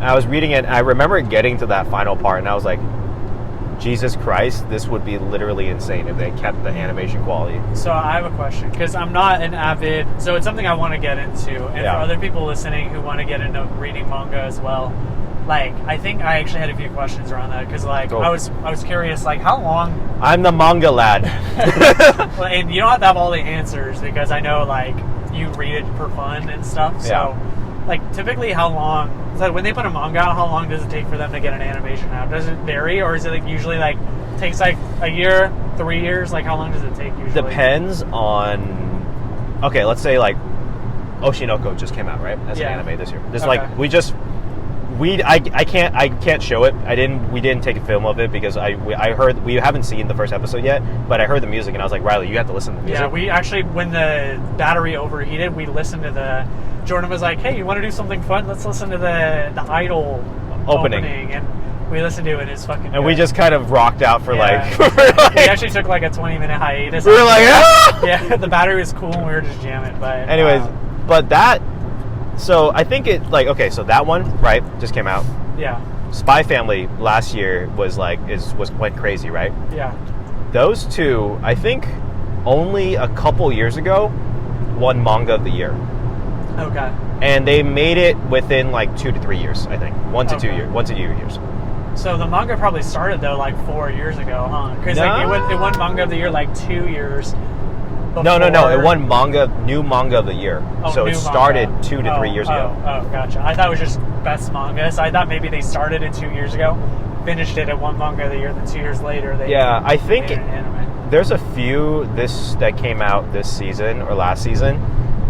I was reading it, and I remember getting to that final part, and I was like, Jesus Christ, this would be literally insane if they kept the animation quality.
So I have a question, because I'm not an avid, so it's something I want to get into, and for other people listening who want to get into reading manga as well, like, I think I actually had a few questions around that, because like, I was curious, like, how long...
I'm the manga lad.
And you don't have to have all the answers, because I know, like, you read it for fun and stuff, so, like, typically how long... So when they put a manga out, how long does it take for them to get an animation out? Does it vary, or is it like usually like takes like a year, 3 years? Like how long does it take usually?
Depends on. Okay, let's say like Oshinoko just came out, right? As an anime this year. Just like I can't show it. We didn't take a film of it because I heard, we haven't seen the first episode yet, but I heard the music and I was like, Riley, you have to listen to the music.
Yeah, we actually, when the battery overheated, we listened to the. Jordan was like, hey, you want to do something fun? Let's listen to the Idol opening. And we listened to it, and it's fucking good.
And we just kind of rocked out for like...
we actually took like a 20-minute hiatus.
We were like, ah!
Yeah, the battery was cool, and we were just jamming. But
anyways, but that... So I think it, like, okay, so that one, right, just came out.
Yeah.
Spy Family last year was like, went crazy, right?
Yeah.
Those two, I think only a couple years ago, won Manga of the Year.
Okay.
And they made it within like 2 to 3 years, I think. 1 to 2 years. 1 to 2 years.
So the manga probably started though like 4 years ago, huh? Because like it won Manga of the Year like 2 years before.
No. It won new Manga of the Year. So it started manga. 2 to 3 years ago.
Oh, gotcha. I thought it was just best manga. So I thought maybe they started it 2 years ago, finished it at one Manga of the Year, then 2 years later they
I think
made an anime.
There's a few that came out this season or last season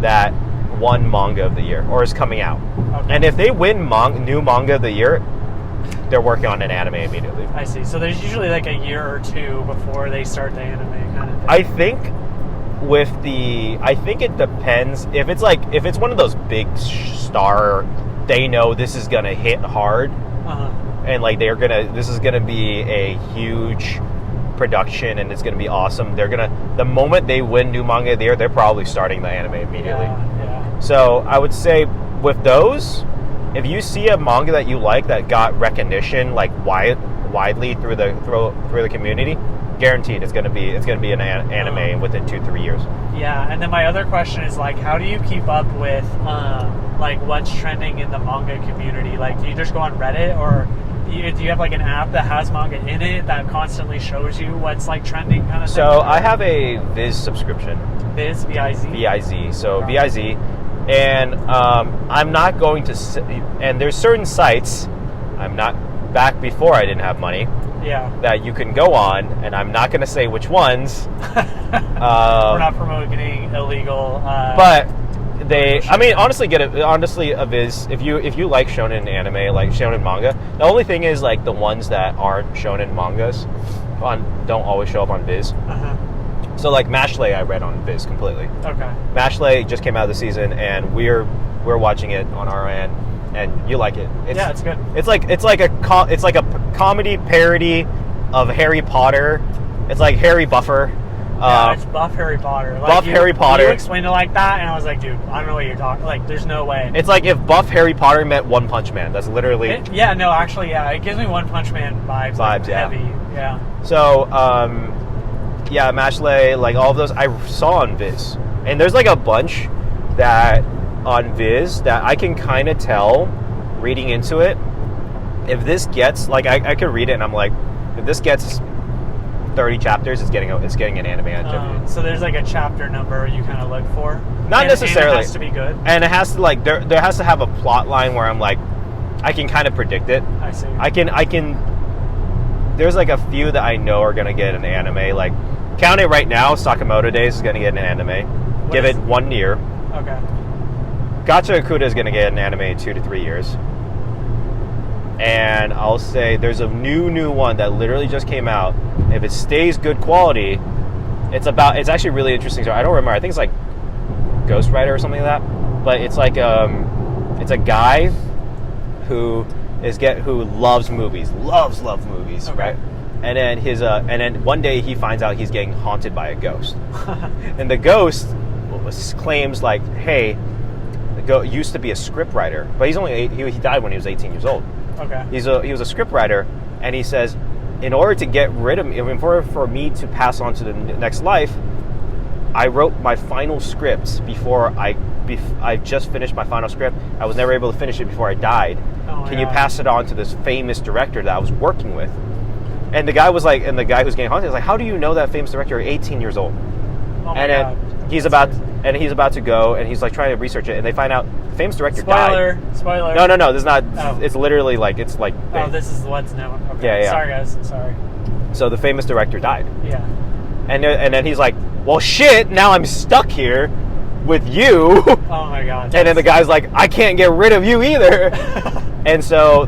that won Manga of the Year or is coming out. Okay. And if they win new Manga of the Year, they're working on an anime immediately.
I see. So there's usually like a year or two before they start the anime kind of thing.
I think it depends. If it's one of those big star, they know this is gonna hit hard, and like this is gonna be a huge production and it's gonna be awesome. The moment they win new Manga of the Year, they're probably starting the anime immediately.
Yeah.
So I would say with those, if you see a manga that you like that got recognition like widely through the community, guaranteed it's gonna be an anime within 2-3 years.
Yeah, and then my other question is like, how do you keep up with like what's trending in the manga community? Like, do you just go on Reddit, or do you have like an app that has manga in it that constantly shows you what's like trending kind of thing?
So I have a Viz subscription.
Viz, V-I-Z?
V-I-Z. So V-I-Z. And I'm not going to... And there's certain sites, I'm not... Back before I didn't have money, that you can go on, and I'm not going to say which ones.
We're not promoting illegal...
but they... I mean, honestly, a Viz. If you like shonen anime, like shonen manga, the only thing is, like, the ones that aren't shonen mangas don't always show up on Viz. So like Mashley, I read on Viz completely. Okay. Mashley just came out this season, and we're watching it on our end, and you like it.
It's good.
It's like a comedy parody of Harry Potter. It's like Harry Buffer.
It's Buff Harry Potter.
Like Harry Potter.
You explained it like that, and I was like, dude, I don't know what you're talking. Like, there's no way.
It's like if Buff Harry Potter met One Punch Man. That's literally.
It gives me One Punch Man vibes. Like, heavy. Yeah.
So, Mashley, like all of those I saw on Viz. And there's like a bunch that on Viz that I can kind of tell reading into it. If this gets, like, I could read it and I'm like, if this gets 30 chapters, it's getting an anime activity.
So there's like a chapter number you kind of look for?
Not necessarily.
And it has to be good?
And it has to, like, there has to have a plot line where I'm like, I can kind of predict it.
I see.
I can, there's like a few that I know are going to get an anime, like, count it right now. Sakamoto Days is going to get an anime. Give it 1 year.
Okay.
Gacha Akuda is going to get an anime in 2 to 3 years. And I'll say there's a new one that literally just came out. If it stays good quality, It's actually really interesting. So I don't remember. I think it's like Ghost Rider or something like that. But it's like it's a guy who loves movies, loves movies, okay. Right? And then one day he finds out he's getting haunted by a ghost, and the ghost claims like, hey, the ghost used to be a script writer, but he's only he died when he was 18 years old.
Okay.
He was a script writer, and he says, in order to get rid of me, in order for me to pass on to the next life, I wrote my final scripts before I just finished my final script. I was never able to finish it before I died. Oh, Can you pass it on to this famous director that I was working with? And the guy was like, and the guy who's getting haunted was like, how do you know that famous director? You're 18 years old.
Oh my God.
He's about to go, and he's like trying to research it, and they find out the famous director
died. Spoiler.
No, this is not. Oh. It's literally like it's like.
Oh, this is what's known. Okay.
Yeah.
Sorry, guys. Sorry.
So the famous director died.
Yeah.
And then he's like, well, shit. Now I'm stuck here with you.
Oh my God.
And then the guy's like, I can't get rid of you either. And so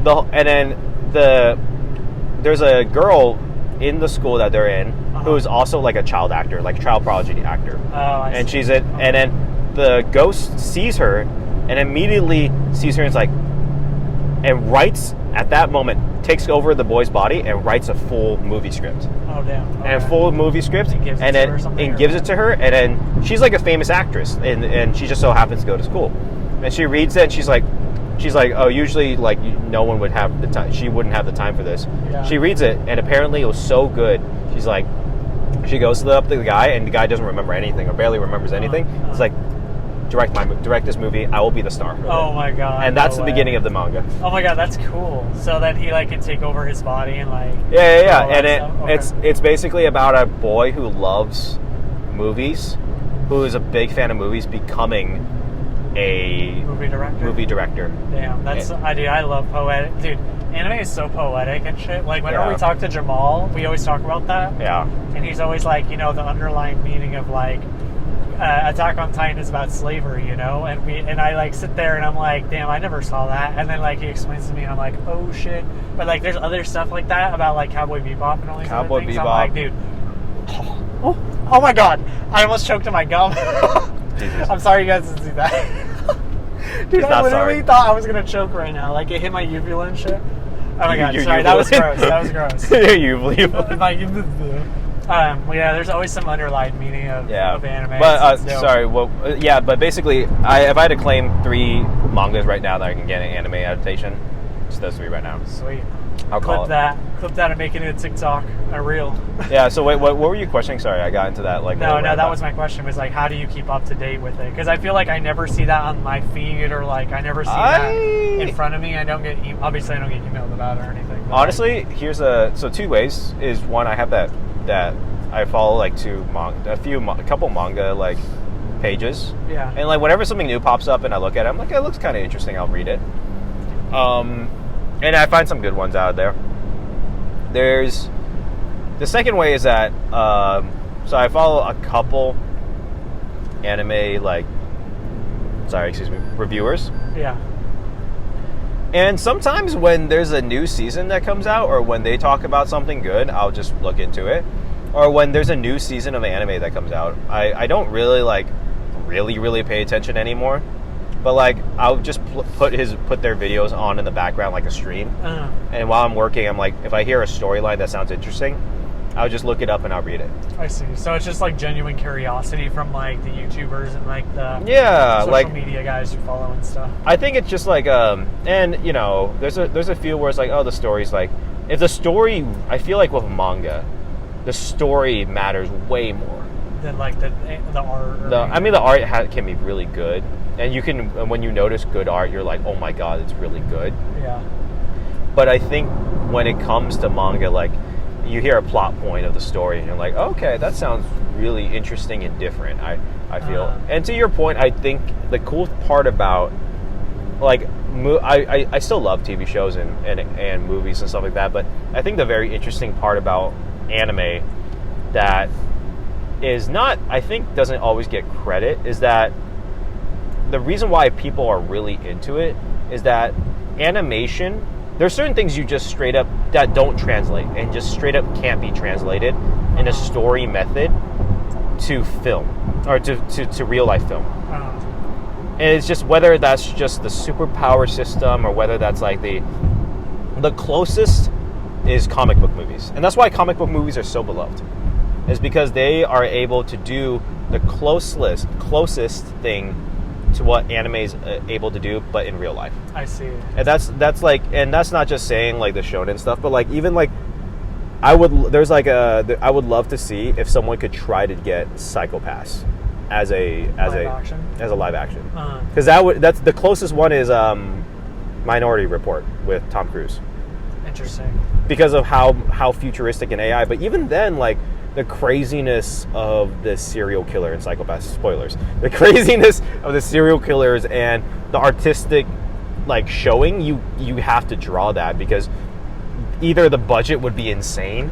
there's a girl in the school that they're in who is also like a child actor, like a child prodigy actor.
Oh, I see.
And then the ghost sees her and immediately sees her and is like, and writes at that moment, takes over the boy's body and writes a full movie script.
Oh damn! Okay.
And a full movie script, and then gives it to her, and then she's like a famous actress, and she just so happens to go to school, and she reads it, and she's like, oh, usually like no one would have the time. She wouldn't have the time for this. Yeah. She reads it, and apparently it was so good. She's like, she goes up to the guy, and the guy doesn't remember anything or barely remembers anything. It's like, direct this movie. I will be the star.
Oh my God!
And that's the beginning of the manga.
Oh my God, that's cool. So that he like can take over his body and like.
Yeah. And it's basically about a boy who loves movies, who is a big fan of movies, becoming a movie director.
Damn, I love poetic. Dude, anime is so poetic and shit. Like whenever we talk to Jamal, we always talk about that.
Yeah.
And he's always like, the underlying meaning of like. Attack on Titan is about slavery, and I like sit there and I'm like, damn, I never saw that. And then like he explains to me and I'm like, oh shit. But like there's other stuff like that about like Cowboy Bebop and all these other things. I'm like, dude, oh my God, I almost choked on my gum. I'm sorry you guys didn't see that. Dude, I literally thought I was gonna choke right now. Like it hit my uvula and shit. Oh my God, sorry, that was gross.
Your uvula.
My uvula. There's always some underlying meaning of anime.
But but basically, if I had to claim 3 mangas right now that I can get an anime adaptation, it's those 3 right now.
Sweet.
I'll call it.
Clip that and make it a TikTok, a reel.
Yeah. So wait, what were you questioning? Sorry, I got into that. Like
no, that was my question. Was like, how do you keep up to date with it? Because I feel like I never see that on my feed, or like I never see that in front of me. I don't get obviously I don't get emailed about it or anything.
Honestly, here's 2 ways. Is one, I have that I follow like a couple manga like pages.
Yeah.
And like whenever something new pops up and I look at it, I'm like, it looks kind of interesting. I'll read it. And I find some good ones out there. There's the second way is that so I follow a couple anime reviewers.
Yeah.
And sometimes when there's a new season that comes out, or when they talk about something good, I'll just look into it. Or when there's a new season of anime that comes out, I don't really really pay attention anymore. But like I'll just put their videos on in the background like a stream. Uh-huh. And while I'm working, I'm like, if I hear a storyline that sounds interesting, I'll just look it up and I'll read it.
I see. So it's just like genuine curiosity from like the YouTubers and like the social media guys you follow and stuff.
I think it's just like and there's a few where it's like, oh, the story's like, if the story, I feel like with manga, the story matters way more
than like the art.
The art can be really good, and when you notice good art, you're like, oh my God, it's really good.
Yeah.
But I think when it comes to manga, like, you hear a plot point of the story and you're like, okay, that sounds really interesting and different, I feel. And to your point, I think the cool part about, like, I still love TV shows and movies and stuff like that, but I think the very interesting part about anime that is not, I think doesn't always get credit, is that the reason why people are really into it is that animation, there's certain things you just straight up that don't translate and just straight up can't be translated in a story method to film or to real life film. And it's just whether that's just the superpower system or whether that's like the closest is comic book movies. And that's why comic book movies are so beloved. Is because they are able to do the closest thing to what anime is able to do, but in real life.
I see.
And that's like, and that's not just saying like the shonen stuff, but like even like I would love to see if someone could try to get Psycho Pass as a live action, because that's the closest one is Minority Report with Tom Cruise.
Interesting.
Because of how futuristic and AI, but even then, like the craziness of the serial killer and Psychopath, spoilers, the craziness of the serial killers and the artistic like showing, you have to draw that, because either the budget would be insane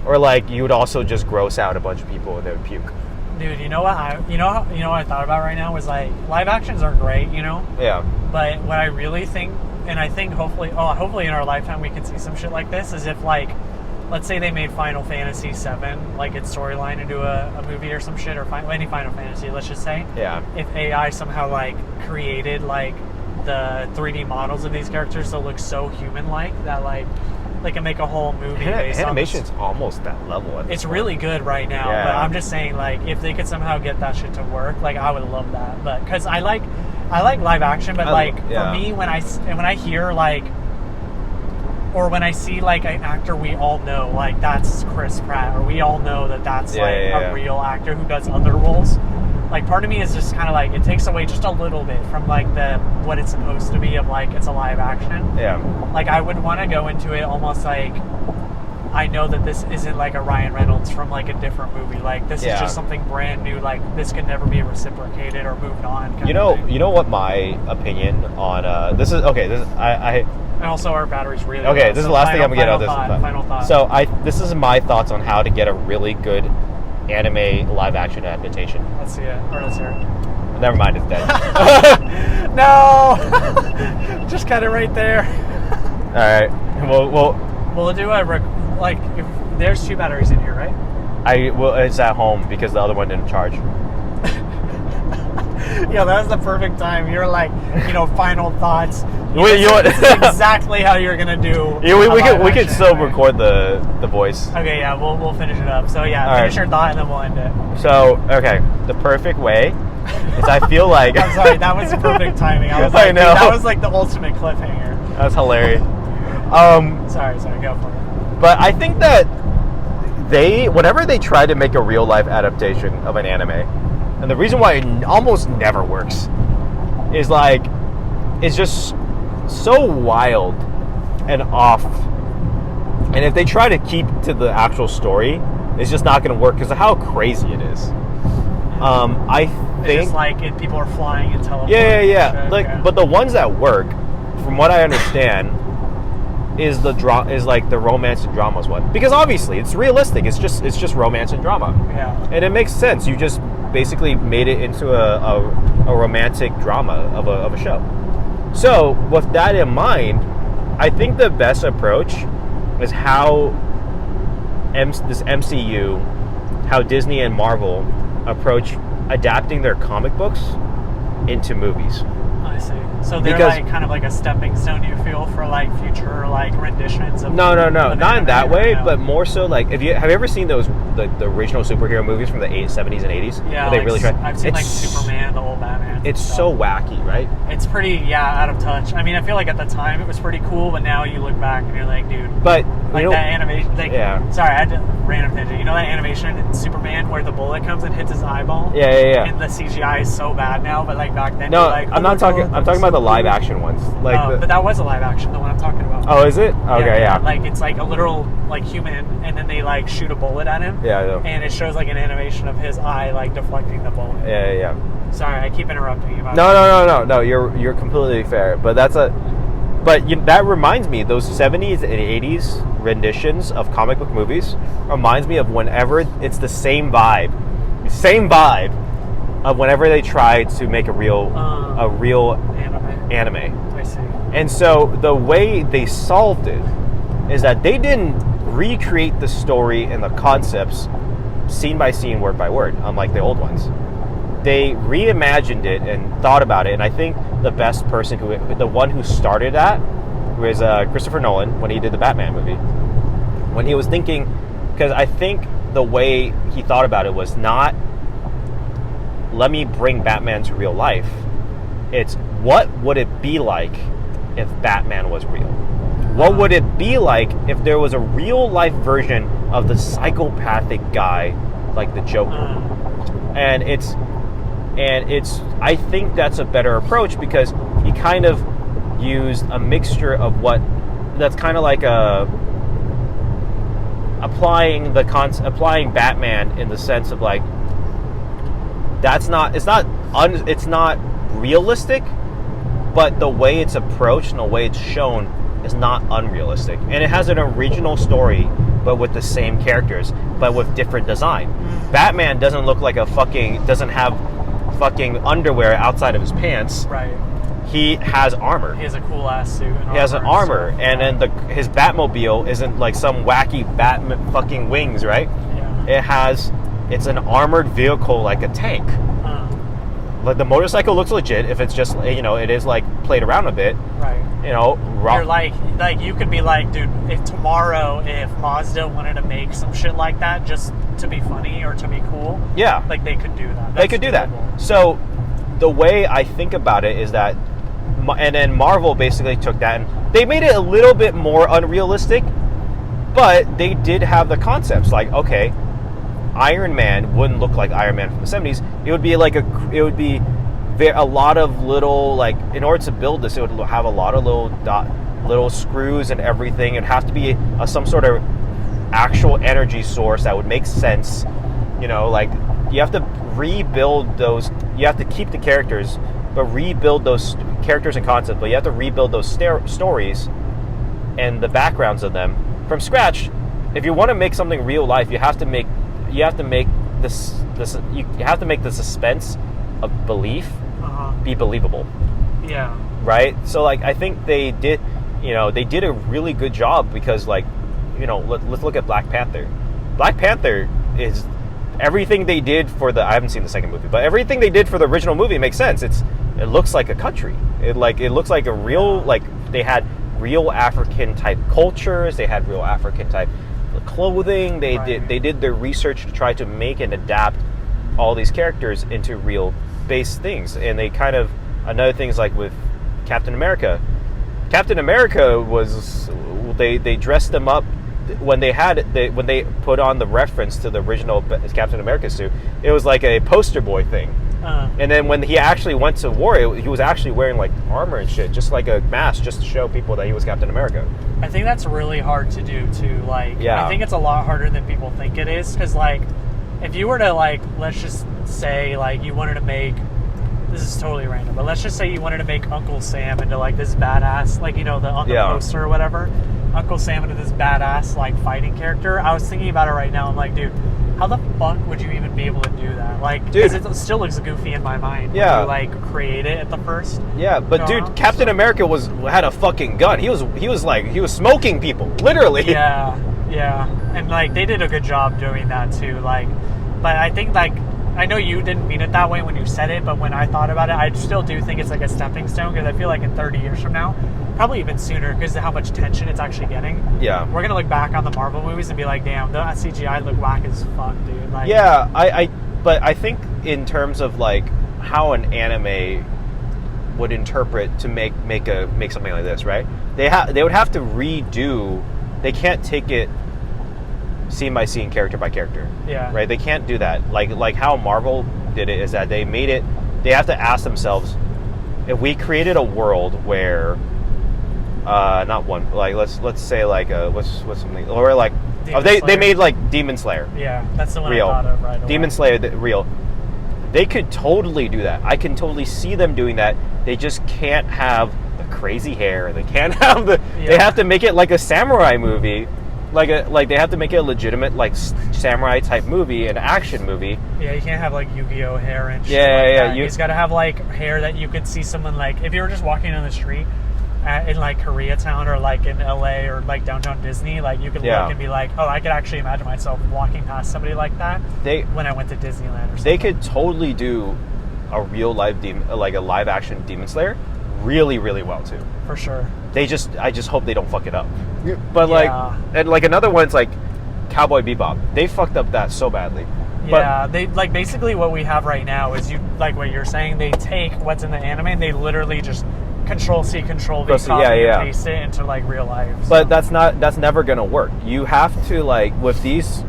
or like you would also just gross out a bunch of people and they would puke.
Dude, you know what I thought about right now was like live actions are great, you know?
Yeah.
But what I really think, and I think hopefully in our lifetime we can see some shit like this, is if like, let's say they made Final Fantasy VII, like its storyline, into a movie or some shit, or any Final Fantasy, let's just say.
Yeah.
If AI somehow like created like the 3D models of these characters to look so human-like that like they can make a whole movie based
animation's almost that level.
It's really good right now, but I'm just saying, like, if they could somehow get that shit to work, like, I would love that. But because I like live action, but for me, when I hear like, or when I see like an actor we all know, like that's Chris Pratt, or we all know that's a real actor who does other roles. Like, part of me is just kind of like, it takes away just a little bit from like what it's supposed to be of like it's a live action.
Yeah.
Like, I would want to go into it almost like I know that this isn't like a Ryan Reynolds from like a different movie. Like, this is just something brand new. Like, this could never be reciprocated or moved on. You
know what my opinion on this is? Okay,
and also our battery's really
okay.
Low,
this is the last thing I'm gonna get on this.
Final thought.
So this is my thoughts on how to get a really good anime live action adaptation.
Let's see it. Or let's hear it.
Never mind, it's dead.
No! Just cut it right there.
Alright.
We'll do if there's 2 batteries in here, right?
It's at home because the other one didn't charge.
Yeah, that was the perfect time. You're like, final thoughts.
This
is exactly how you're gonna do.
Yeah, we could still record the voice.
Okay, yeah, we'll finish it up. So yeah, finish your thought and then we'll end it.
So okay, the perfect way is I feel like
I'm sorry, that was perfect timing. I was
I
like,
know.
Dude, that was like the ultimate cliffhanger.
That was hilarious.
Sorry, go for it.
But I think that whenever they try to make a real life adaptation of an anime, and the reason why it almost never works is like it's just so wild and off. And if they try to keep to the actual story, it's just not going to work because of how crazy it is. I think
it's just like people are flying and teleporting.
Yeah. Like, but the ones that work, from what I understand, is the romance and dramas one, because obviously it's realistic. It's just romance and drama.
Yeah.
And it makes sense. You just basically made it into a romantic drama of a show. So with that in mind, I think the best approach is how this MCU, how Disney and Marvel approach adapting their comic books into movies.
I see. So they're like kind of like a stepping stone, you feel, for like future like renditions of
No, not in that way, but more so like have you ever seen those the original superhero movies from the 70s and 80s?
Yeah,
they really tried.
I've seen like Superman, the old Batman.
It's so wacky, right?
It's pretty out of touch. I mean, I feel like at the time it was pretty cool, but now you look back and you're like, dude.
But
like that animation. Like,
yeah.
Sorry, I had to random tangent. You know that animation in Superman where the bullet comes and hits his eyeball?
Yeah.
And the CGI is so bad now, but like back then.
No,
like,
I'm talking about the live action ones. Like,
but that was a live action, the one I'm talking about.
Oh, is it? Okay, yeah.
Like it's like a literal like human, and then they like shoot a bullet at him.
Yeah, I know.
And it shows like an animation of his eye like deflecting the bullet.
Yeah.
Sorry, I keep interrupting you.
No. You're completely fair. But that reminds me, those 70s and 80s renditions of comic book movies reminds me of whenever it's the same vibe of whenever they tried to make a real anime.
I see.
And so the way they solved it is that they didn't recreate the story and the concepts scene by scene, word by word, unlike the old ones. They reimagined it and thought about it, and I think the best person the one who started that was Christopher Nolan when he did the Batman movie. When he was thinking, because I think the way he thought about it was not, let me bring Batman to real life. It's, what would it be like if Batman was real? What would it be like if there was a real life version of the psychopathic guy like the Joker? And it's I think that's a better approach, because he kind of used a mixture of that's kind of like applying Batman in the sense of like, it's not realistic, but the way it's approached and the way it's shown is not unrealistic. And it has an original story, but with the same characters, but with different design. Batman doesn't look like doesn't have fucking underwear outside of his pants.
Right.
He has armor.
He has a cool ass suit.
He has an armor, and then his Batmobile isn't like some wacky Batman fucking wings, right? Yeah. It's an armored vehicle like a tank. Like the motorcycle looks legit if it's just, it is like played around a bit. Right.
You're like you could be like, dude, if Mazda wanted to make some shit like that just to be funny or to be cool, yeah, like they could do that.
They could do that. So the way I think about it is that, and then Marvel basically took that and they made it a little bit more unrealistic, but they did have the concepts. Like, okay, Iron Man wouldn't look like Iron Man from the 70s. It would be a lot of little, like, in order to build this, it would have a lot of little screws and everything. It'd have to be some sort of actual energy source that would make sense. Like, you have to rebuild those. You have to keep the characters, but rebuild those characters and concepts. But you have to rebuild those stories and the backgrounds of them from scratch. If you want to make something real life, you have to make the suspense of belief be believable.
Yeah.
Right? So, like, I think they did a really good job, because, like, let's look at Black Panther. Black Panther is everything they did I haven't seen the second movie, but everything they did for the original movie makes sense. It looks like a country. It looks like a real, like, they had real African type cultures, they had real African type clothing. They did their research to try to make and adapt all these characters into real base things. And they kind of, another thing's like with Captain America was, they dressed them up when they put on the reference to the original Captain America suit. It was like a poster boy thing. And then when he actually went to war, he was actually wearing like armor and shit, just like a mask, just to show people that he was Captain America.
I think that's really hard to do too. Like, yeah. I think it's a lot harder than people think it is, because, like, if you were to, like, let's just say, like, you wanted to make, this is totally random, but let's just say you wanted to make Uncle Sam into, like, this badass, like, on the poster or whatever, Uncle Sam into this badass, like, fighting character. I was thinking about it right now. I'm like, dude, how the fuck would you even be able to do that? Like, because it still looks goofy in my mind. Yeah. When you, like, create it at the first. Yeah,
but dude, Captain America had a fucking gun. He was smoking people, literally.
Yeah, yeah, and, like, they did a good job doing that too. Like, but I think, like, I know you didn't mean it that way when you said it, but when I thought about it, I still do think it's like a stepping stone, because I feel like in 30 years from now, probably even sooner, because of how much attention it's actually getting. Yeah. We're going to look back on the Marvel movies and be like, damn, that CGI look whack as fuck, dude. Like,
yeah, but I think in terms of, like, how an anime would interpret to make something like this, right? They would have to redo, they can't take it scene by scene, character by character. Yeah. Right? They can't do that. Like how Marvel did it is that they have to ask themselves, if we created a world where let's say like what's something, or like they made like Demon Slayer.
Yeah, that's the one real. I thought of right away.
Demon Slayer real. They could totally do that. I can totally see them doing that. They just can't have the crazy hair. They can't have they have to make it like a samurai movie. Like they have to make it a legitimate, like, samurai type movie, an action movie.
Yeah, you can't have like Yu-Gi-Oh hair and shit. Yeah. He's got to have like hair that you could see someone, like, if you were just walking on the street in like Koreatown or like in LA or like downtown Disney, like you could look and be like, oh, I could actually imagine myself walking past somebody like that when I went to Disneyland or something.
They could totally do a real live like a live action Demon Slayer really, really well too.
For sure.
I just hope they don't fuck it up. But like, and like another one's like Cowboy Bebop. They fucked up that so badly.
Yeah, they like basically what we have right now is you like what you're saying. They take what's in the anime and they literally just Control-C, Control-V, copy and paste it into like real life. So.
But that's never gonna work. You have to like with these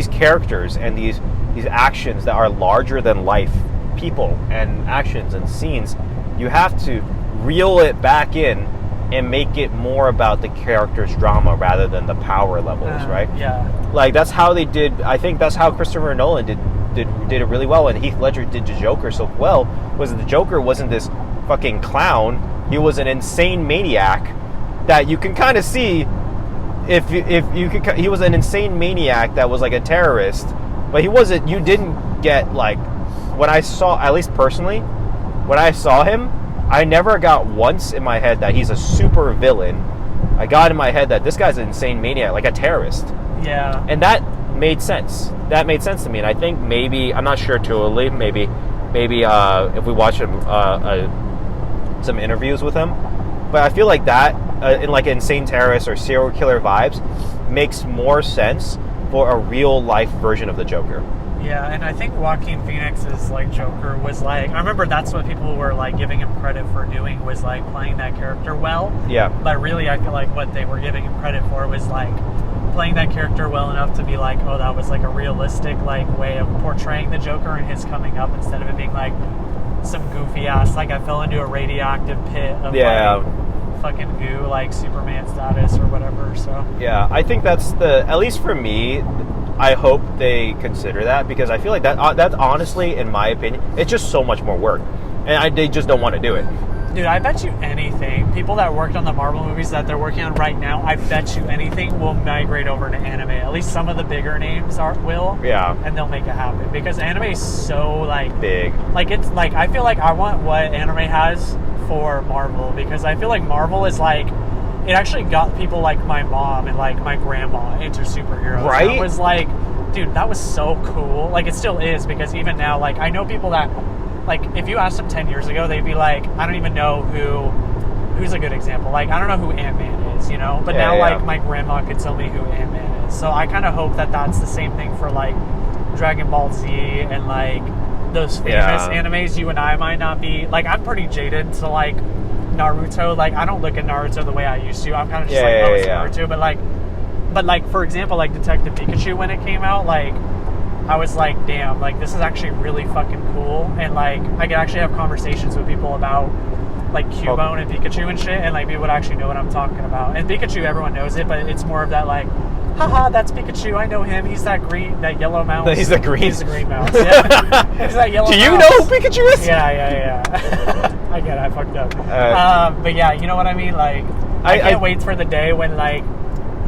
characters and these actions that are larger than life people and actions and scenes, you have to reel it back in and make it more about the character's drama rather than the power levels, right?
Yeah.
Like that's how they did. I think that's how Christopher Nolan did it really well, and Heath Ledger did the Joker so well. Was the Joker wasn't this fucking clown? He was an insane maniac that you can kind of see. If you could, he was an insane maniac that was like a terrorist, but he wasn't. You didn't get like when I saw, at least personally, when I saw him. I never got once in my head that he's a super villain. I got in my head that this guy's an insane maniac, like a terrorist.
Yeah.
And that made sense. That made sense to me. And I think maybe, I'm not sure totally, maybe if we watch some interviews with him, but I feel like that, in like insane terrorist or serial killer vibes, makes more sense for a real life version of the Joker.
Yeah, and I think Joaquin Phoenix's like Joker was like, I remember that's what people were like giving him credit for doing, was like playing that character well.
Yeah.
But really, I feel like what they were giving him credit for was like playing that character well enough to be like, oh, that was like a realistic like way of portraying the Joker and his coming up, instead of it being like some goofy ass like I fell into a radioactive pit of like fucking goo, like Superman status or whatever. So
yeah, I think that's at least for me, I hope they consider that, because I feel like that's honestly, in my opinion, it's just so much more work, and they just don't want to do it.
Dude, I bet you anything, people that worked on the Marvel movies that they're working on right now, I bet you anything will migrate over to anime. At least some of the bigger names will. Yeah. And they'll make it happen, because anime is so like
big.
Like it's like, I feel like I want what anime has for Marvel, because I feel like Marvel is like, it actually got people like my mom and like my grandma into superheroes.
Right?
I was like, dude, that was so cool. Like, it still is, because even now, like, I know people that, like, if you asked them 10 years ago, they'd be like, I don't even know who's a good example. Like, I don't know who Ant-Man is, you know? But now, like, my grandma could tell me who Ant-Man is. So I kind of hope that that's the same thing for, like, Dragon Ball Z and, like, those famous animes you and I might not be. Like, I'm pretty jaded to, like, Naruto. Like, I don't look at Naruto the way I used to. I'm kind of just it's Naruto. But like for example, like Detective Pikachu, when it came out, like I was like, damn, like this is actually really fucking cool, and like I could actually have conversations with people about like Cubone and Pikachu and shit, and like people would actually know what I'm talking about. And Pikachu, everyone knows it, but it's more of that like, haha, that's Pikachu, I know him, he's that yellow mouse.
He's the green
mouse, yeah. He's that yellow mouse.
Do you know who Pikachu is?
Yeah. I get it, I fucked up. But yeah, you know what I mean? Like, I can't wait for the day when like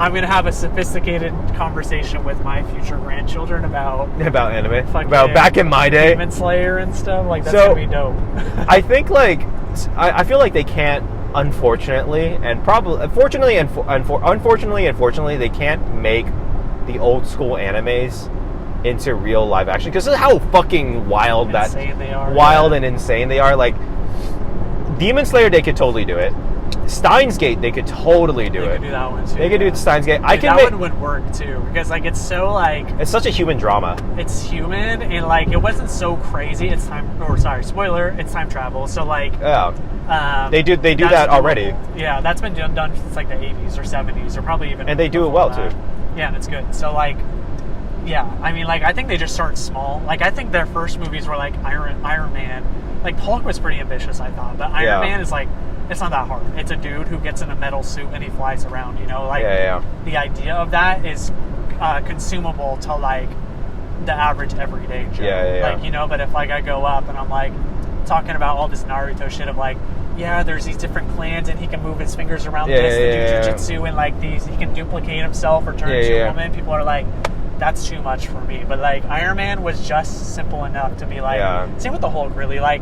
I'm going to have a sophisticated conversation with my future grandchildren about
anime, about back in my day,
Demon Slayer and stuff. Like, that's going to be dope.
I think, like, I feel like they can't, unfortunately, and probably, unfortunately, they can't make the old school animes into real live action, because of how fucking wild and insane they are. Like, Demon Slayer, they could totally do it. Steins Gate, they could totally do it. They could
do that one too.
They could do Steins Gate.
That one would work too, because like it's so like,
it's such a human drama.
It's human, and like it wasn't so crazy. It's spoiler, it's time travel. So like, they do that already. Yeah, that's been done since like the 80s or 70s or probably even.
And they do it well too.
Yeah, and it's good. So like, yeah, I mean, like I think they just start small. Like I think their first movies were like Iron Man. Like Hulk was pretty ambitious, I thought, but Iron Man is like, it's not that hard. It's a dude who gets in a metal suit and he flies around, you know? Like, the idea of that is consumable to, like, the average everyday Joe. Like, you know, but if, like, I go up and I'm, like, talking about all this Naruto shit of, like, there's these different clans and he can move his fingers around to do jujitsu and, like, he can duplicate himself or turn into a woman, people are like, that's too much for me. But, like, Iron Man was just simple enough to be like, same with the Hulk, really. Like,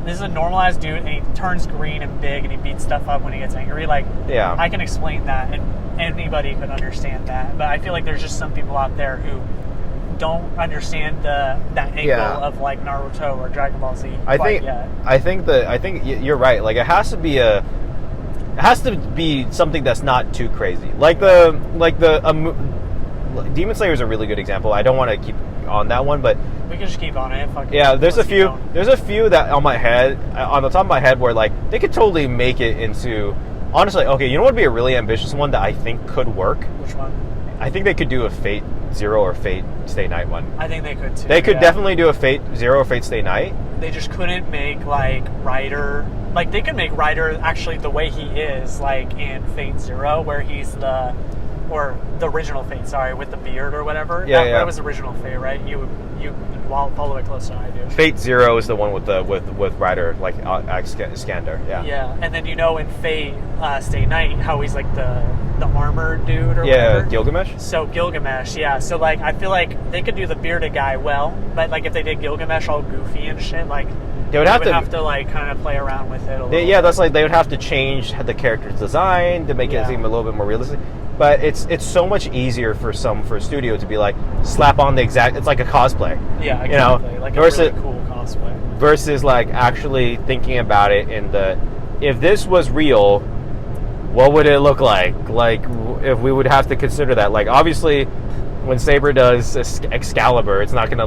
this is a normalized dude, and he turns green and big, and he beats stuff up when he gets angry. Like,
Yeah.
I can explain that, and anybody could understand that. But I feel like there's just some people out there who don't understand that angle of like Naruto or Dragon Ball Z
I think you're right. Like, it has to be something that's not too crazy. Demon Slayer is a really good example. I don't want to keep on that one, but
we can just keep on it.
There's a few that on the top of my head where like they could totally make it into. Honestly, okay, you know what would be a really ambitious one that I think could work?
Which one?
I think they could do a Fate Zero or Fate Stay Night one.
I think they could too.
They could definitely do a Fate Zero or Fate Stay Night.
They just couldn't make like Ryder. Like, they could make Ryder actually the way he is, like in Fate Zero, where he's the original Fate, sorry, with the beard or whatever. That was the original Fate, right? You follow it closer than I do.
Fate Zero is the one with Ryder, like Iskander. Yeah.
Yeah, and then in Fate Stay Night, how he's like the armor dude or whatever.
Yeah, Gilgamesh.
So Gilgamesh, yeah. So like, I feel like they could do the bearded guy well, but like if they did Gilgamesh all goofy and shit, like.
They would have to
like kind of play around with it a little.
Yeah, that's like they would have to change the character's design to make it seem a little bit more realistic. But it's so much easier for a studio to be like slap on the exact. It's like a cosplay.
Yeah, exactly. You know, like a really cool cosplay.
Versus like actually thinking about it if this was real, what would it look like? Like if we would have to consider that. Like obviously, when Saber does Excalibur, it's not going to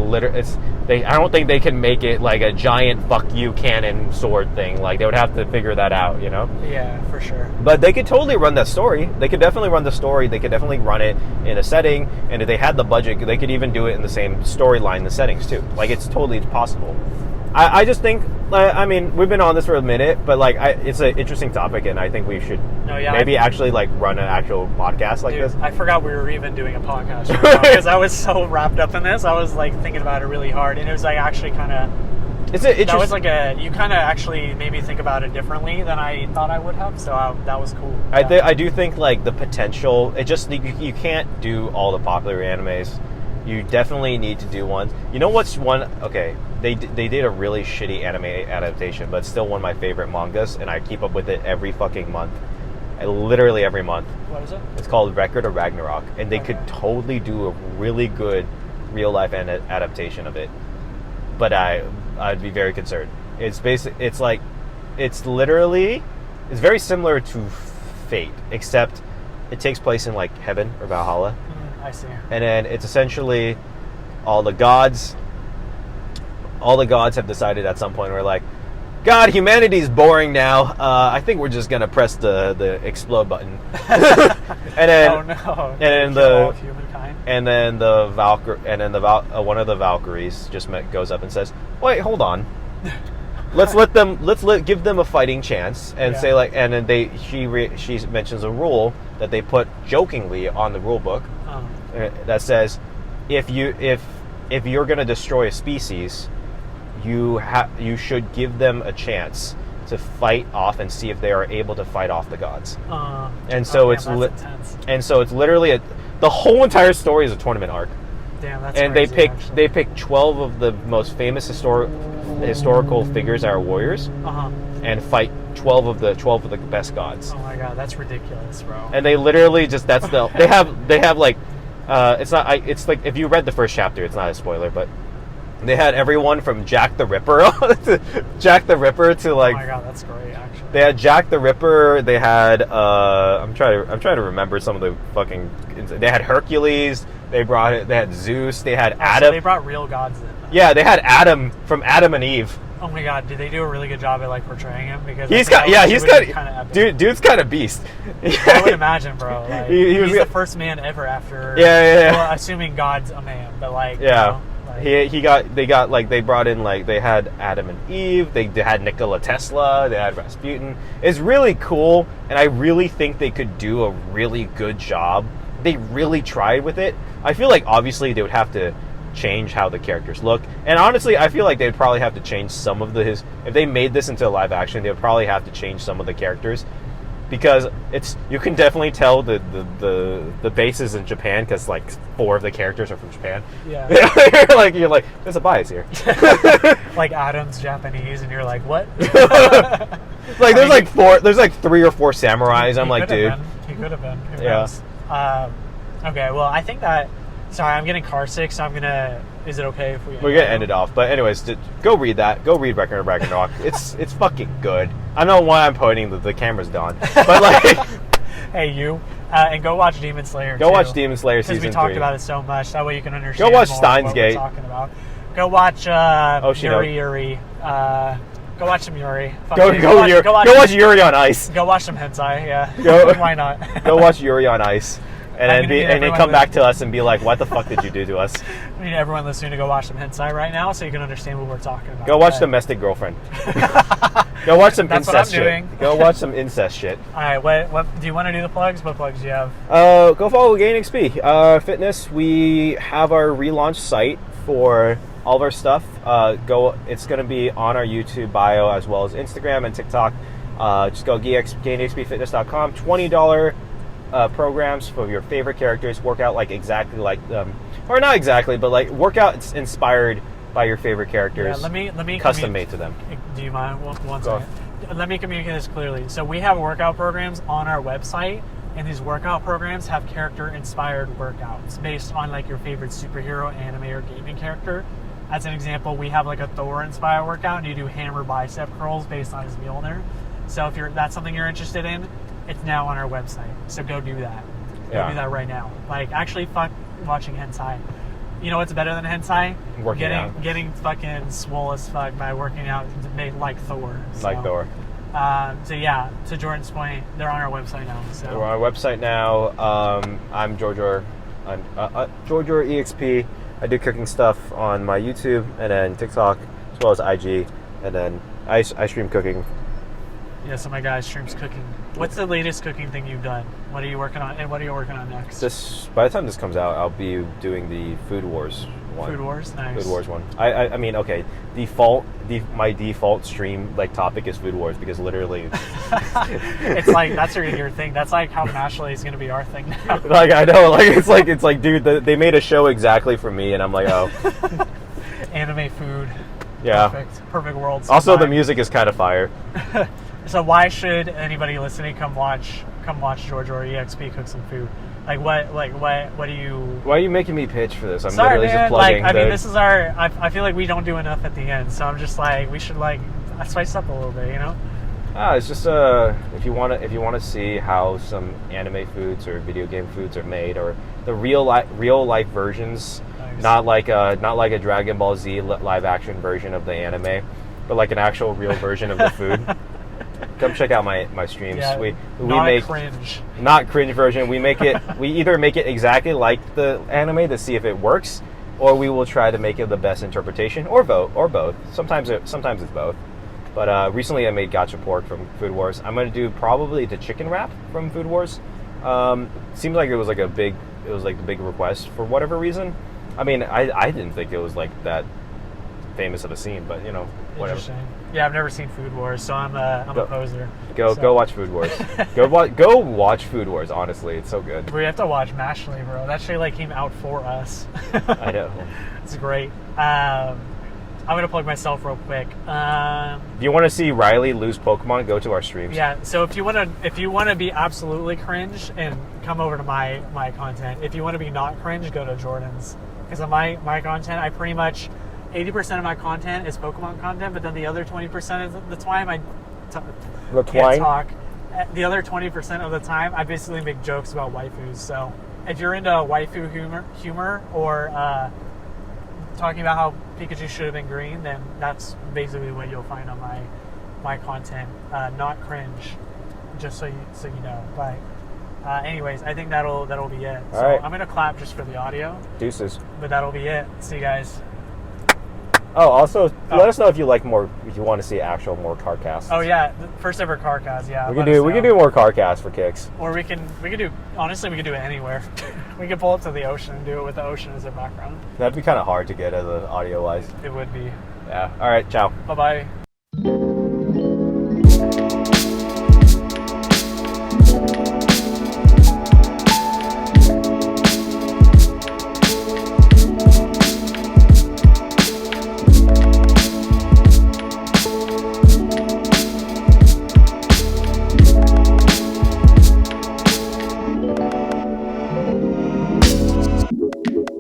I don't think they can make it like a giant fuck you cannon sword thing. Like they would have to figure that out, you know?
Yeah, for sure.
But they could totally run that story. They could definitely run the story. They could definitely run it in a setting. And if they had the budget, they could even do it in the same storyline, the settings too. Like it's totally possible. I just think, I mean, we've been on this for a minute, but like, it's an interesting topic, and I think we should actually like run an actual podcast like this.
I forgot we were even doing a podcast right because I was so wrapped up in this. I was like thinking about it really hard, and it was like actually kind of. That was like you kind of actually made me think about it differently than I thought I would have. So that was cool.
Yeah. I do think like the potential. It just you can't do all the popular animes. You definitely need to do one. You know what's one? Okay, they did a really shitty anime adaptation, but it's still one of my favorite mangas, and I keep up with it every fucking month. Literally every month.
What is it?
It's called Record of Ragnarok, and they could totally do a really good real life adaptation of it. But I'd be very concerned. It's very similar to Fate, except it takes place in like heaven or Valhalla.
I see.
And then it's essentially all the gods have decided at some point, we're like, God, humanity's boring now. I think we're just gonna press the explode button. And then
oh no.
And then one of the Valkyries just goes up and says, "Wait, hold on. Let's give them a fighting chance," and say like, and then she mentions a rule that they put jokingly on the rule book that says, if you're going to destroy a species, you should give them a chance to fight off and see if they are able to fight off the gods. It's literally the whole entire story is a tournament arc.
Damn, that's
and
crazy,
they picked 12 of the most famous historical figures that are warriors, and fight 12 of the best gods.
Oh my god, that's ridiculous, bro.
And they literally just they have like it's like if you read the first chapter, it's not a spoiler, but they had everyone from Jack the Ripper to like.
Oh my god, that's great. Actually,
they had Jack the Ripper. They had I'm trying to remember some of the fucking. They had Hercules. They had Zeus. They had Adam.
So they brought real gods in.
Yeah, they had Adam from Adam and Eve.
Oh my god, did they do a really good job at like portraying him? Because
dude's kind of beast.
I would imagine, bro. Like, he's the first man ever after.
Yeah.
Well, assuming God's a man, but like.
Yeah.
You know,
they brought in like they had Adam and Eve. They had Nikola Tesla. They had Rasputin. It's really cool, and I really think they could do a really good job. They really tried with it. I feel like obviously they would have to change how the characters look, and honestly I feel like they'd probably have to change some of if they made this into a live action, they would probably have to change some of the characters because you can definitely tell the base is in Japan because like 4 of the characters are from Japan.
Yeah.
you're like there's a bias here.
Like Adam's Japanese, and you're like, what?
Like there's like 3 or 4 samurais. I'm like, dude,
he could have been. Who
yeah.
knows? Okay. Well, I think that. Sorry, I'm getting car sick, so I'm gonna. Is it okay if
we're gonna end it off? But anyways, go read that. Go read Ragnarok. It's fucking good. I don't know why I'm pointing the camera's down, but like,
hey you, and go watch Demon Slayer.
Go watch Demon Slayer season 3.
Because we talked about it so much. That way you can understand.
Go watch
more
Steins
what
Gate.
We're talking about. Go watch Yuri. Go watch some Yuri.
Go watch Yuri on Ice.
Go watch some hentai. Yeah. Why not?
Go watch Yuri on Ice. And then come back to us and be like, what the fuck did you do to us?
I need everyone listening to go watch some hentai right now so you can understand what we're talking about.
Go watch Domestic Girlfriend. Go watch some incest shit.
Doing.
Go watch some incest shit.
Alright, what do you want to do the plugs? What plugs do you have?
Go follow EXP. Fitness, we have our relaunch site for all of our stuff. It's going to be on our YouTube bio as well as Instagram and TikTok. Just go gainexpfitness.com. $20 programs for your favorite characters. Work out like exactly like them, or not exactly, but like workout inspired by your favorite characters.
Yeah, let me
custom made to them.
Do you mind one second? Let me communicate this clearly. So we have workout programs on our website, and these workout programs have character inspired workouts based on like your favorite superhero, anime, or gaming character. As an example, we have like a Thor inspired workout, and you do hammer bicep curls based on his Mjolnir. So if that's something you're interested in, it's now on our website. So go do that. Go do that right now. Like, actually, fuck watching hentai. You know what's better than hentai? Getting fucking swole as fuck by working out like Thor. So,
like Thor.
So yeah, to Jordan's point, they're on our website now. So
we're on our website now. I'm Georgior. I'm Georgior EXP. I do cooking stuff on my YouTube and then TikTok as well as IG, and then I stream cooking.
Yeah, so my guy streams cooking. What's the latest cooking thing you've done? What are you working on, and what are you working on next?
By the time this comes out, I'll be doing the Food Wars one.
Food Wars, nice.
Food Wars one. I mean, okay. My default stream like topic is Food Wars because literally,
it's like that's your thing. That's like how Mashley is going to be our thing now.
Like I know, like it's like, dude, they made a show exactly for me, and I'm like, oh,
anime food.
Yeah,
perfect world.
Also, the music is kind of fire.
So why should anybody listening come watch George or EXP cook some food? What do you?
Why are you making me pitch for this? I'm
sorry,
literally
man.
just plugging.
I mean, this is our. I feel like we don't do enough at the end, so I'm just like we should spice up a little bit, you know?
It's just if you want to see how some anime foods or video game foods are made, or the real life versions, nice. not like a Dragon Ball Z live action version of the anime, but like an actual real version of the food. Come check out my streams.
Yeah,
we
make cringe.
Not cringe version. We either make it exactly like the anime to see if it works, or we will try to make it the best interpretation, or both. Sometimes it's both. But recently I made gacha pork from Food Wars. I'm gonna do probably the chicken wrap from Food Wars. Seems like it was like the big request for whatever reason. I mean, I didn't think it was like that famous of a scene, but you know, whatever.
Yeah, I've never seen Food Wars, so I'm a poser.
Go watch Food Wars. Go watch Food Wars. Honestly, it's so good.
We have to watch Mashley, bro. That shit came out for us.
I know.
It's great. I'm gonna plug myself real quick.
If you want to see Riley lose Pokemon, go to our streams.
Yeah. So if you want to be absolutely cringe, and come over to my content. If you want to be not cringe, go to Jordan's. Because of my content, I pretty much 80% of my content is Pokemon content, but then the other 20% of the time can't talk. The other 20% of the time, I basically make jokes about waifus. So if you're into waifu humor or talking about how Pikachu should have been green, then that's basically what you'll find on my content. Not cringe, just so you know. But anyways, I think that'll be it. So
right.
I'm gonna clap just for the audio.
Deuces.
But that'll be it. See you guys.
Oh, also, let us know if you like more. If you want to see more CarCasts.
Oh yeah, first ever CarCast. Yeah,
we can do more CarCasts for kicks.
Or we can do. Honestly, we can do it anywhere. We can pull up to the ocean and do it with the ocean as a background.
That'd be kind of hard to get as an audio wise.
It would be.
Yeah. All right. Ciao.
Bye bye.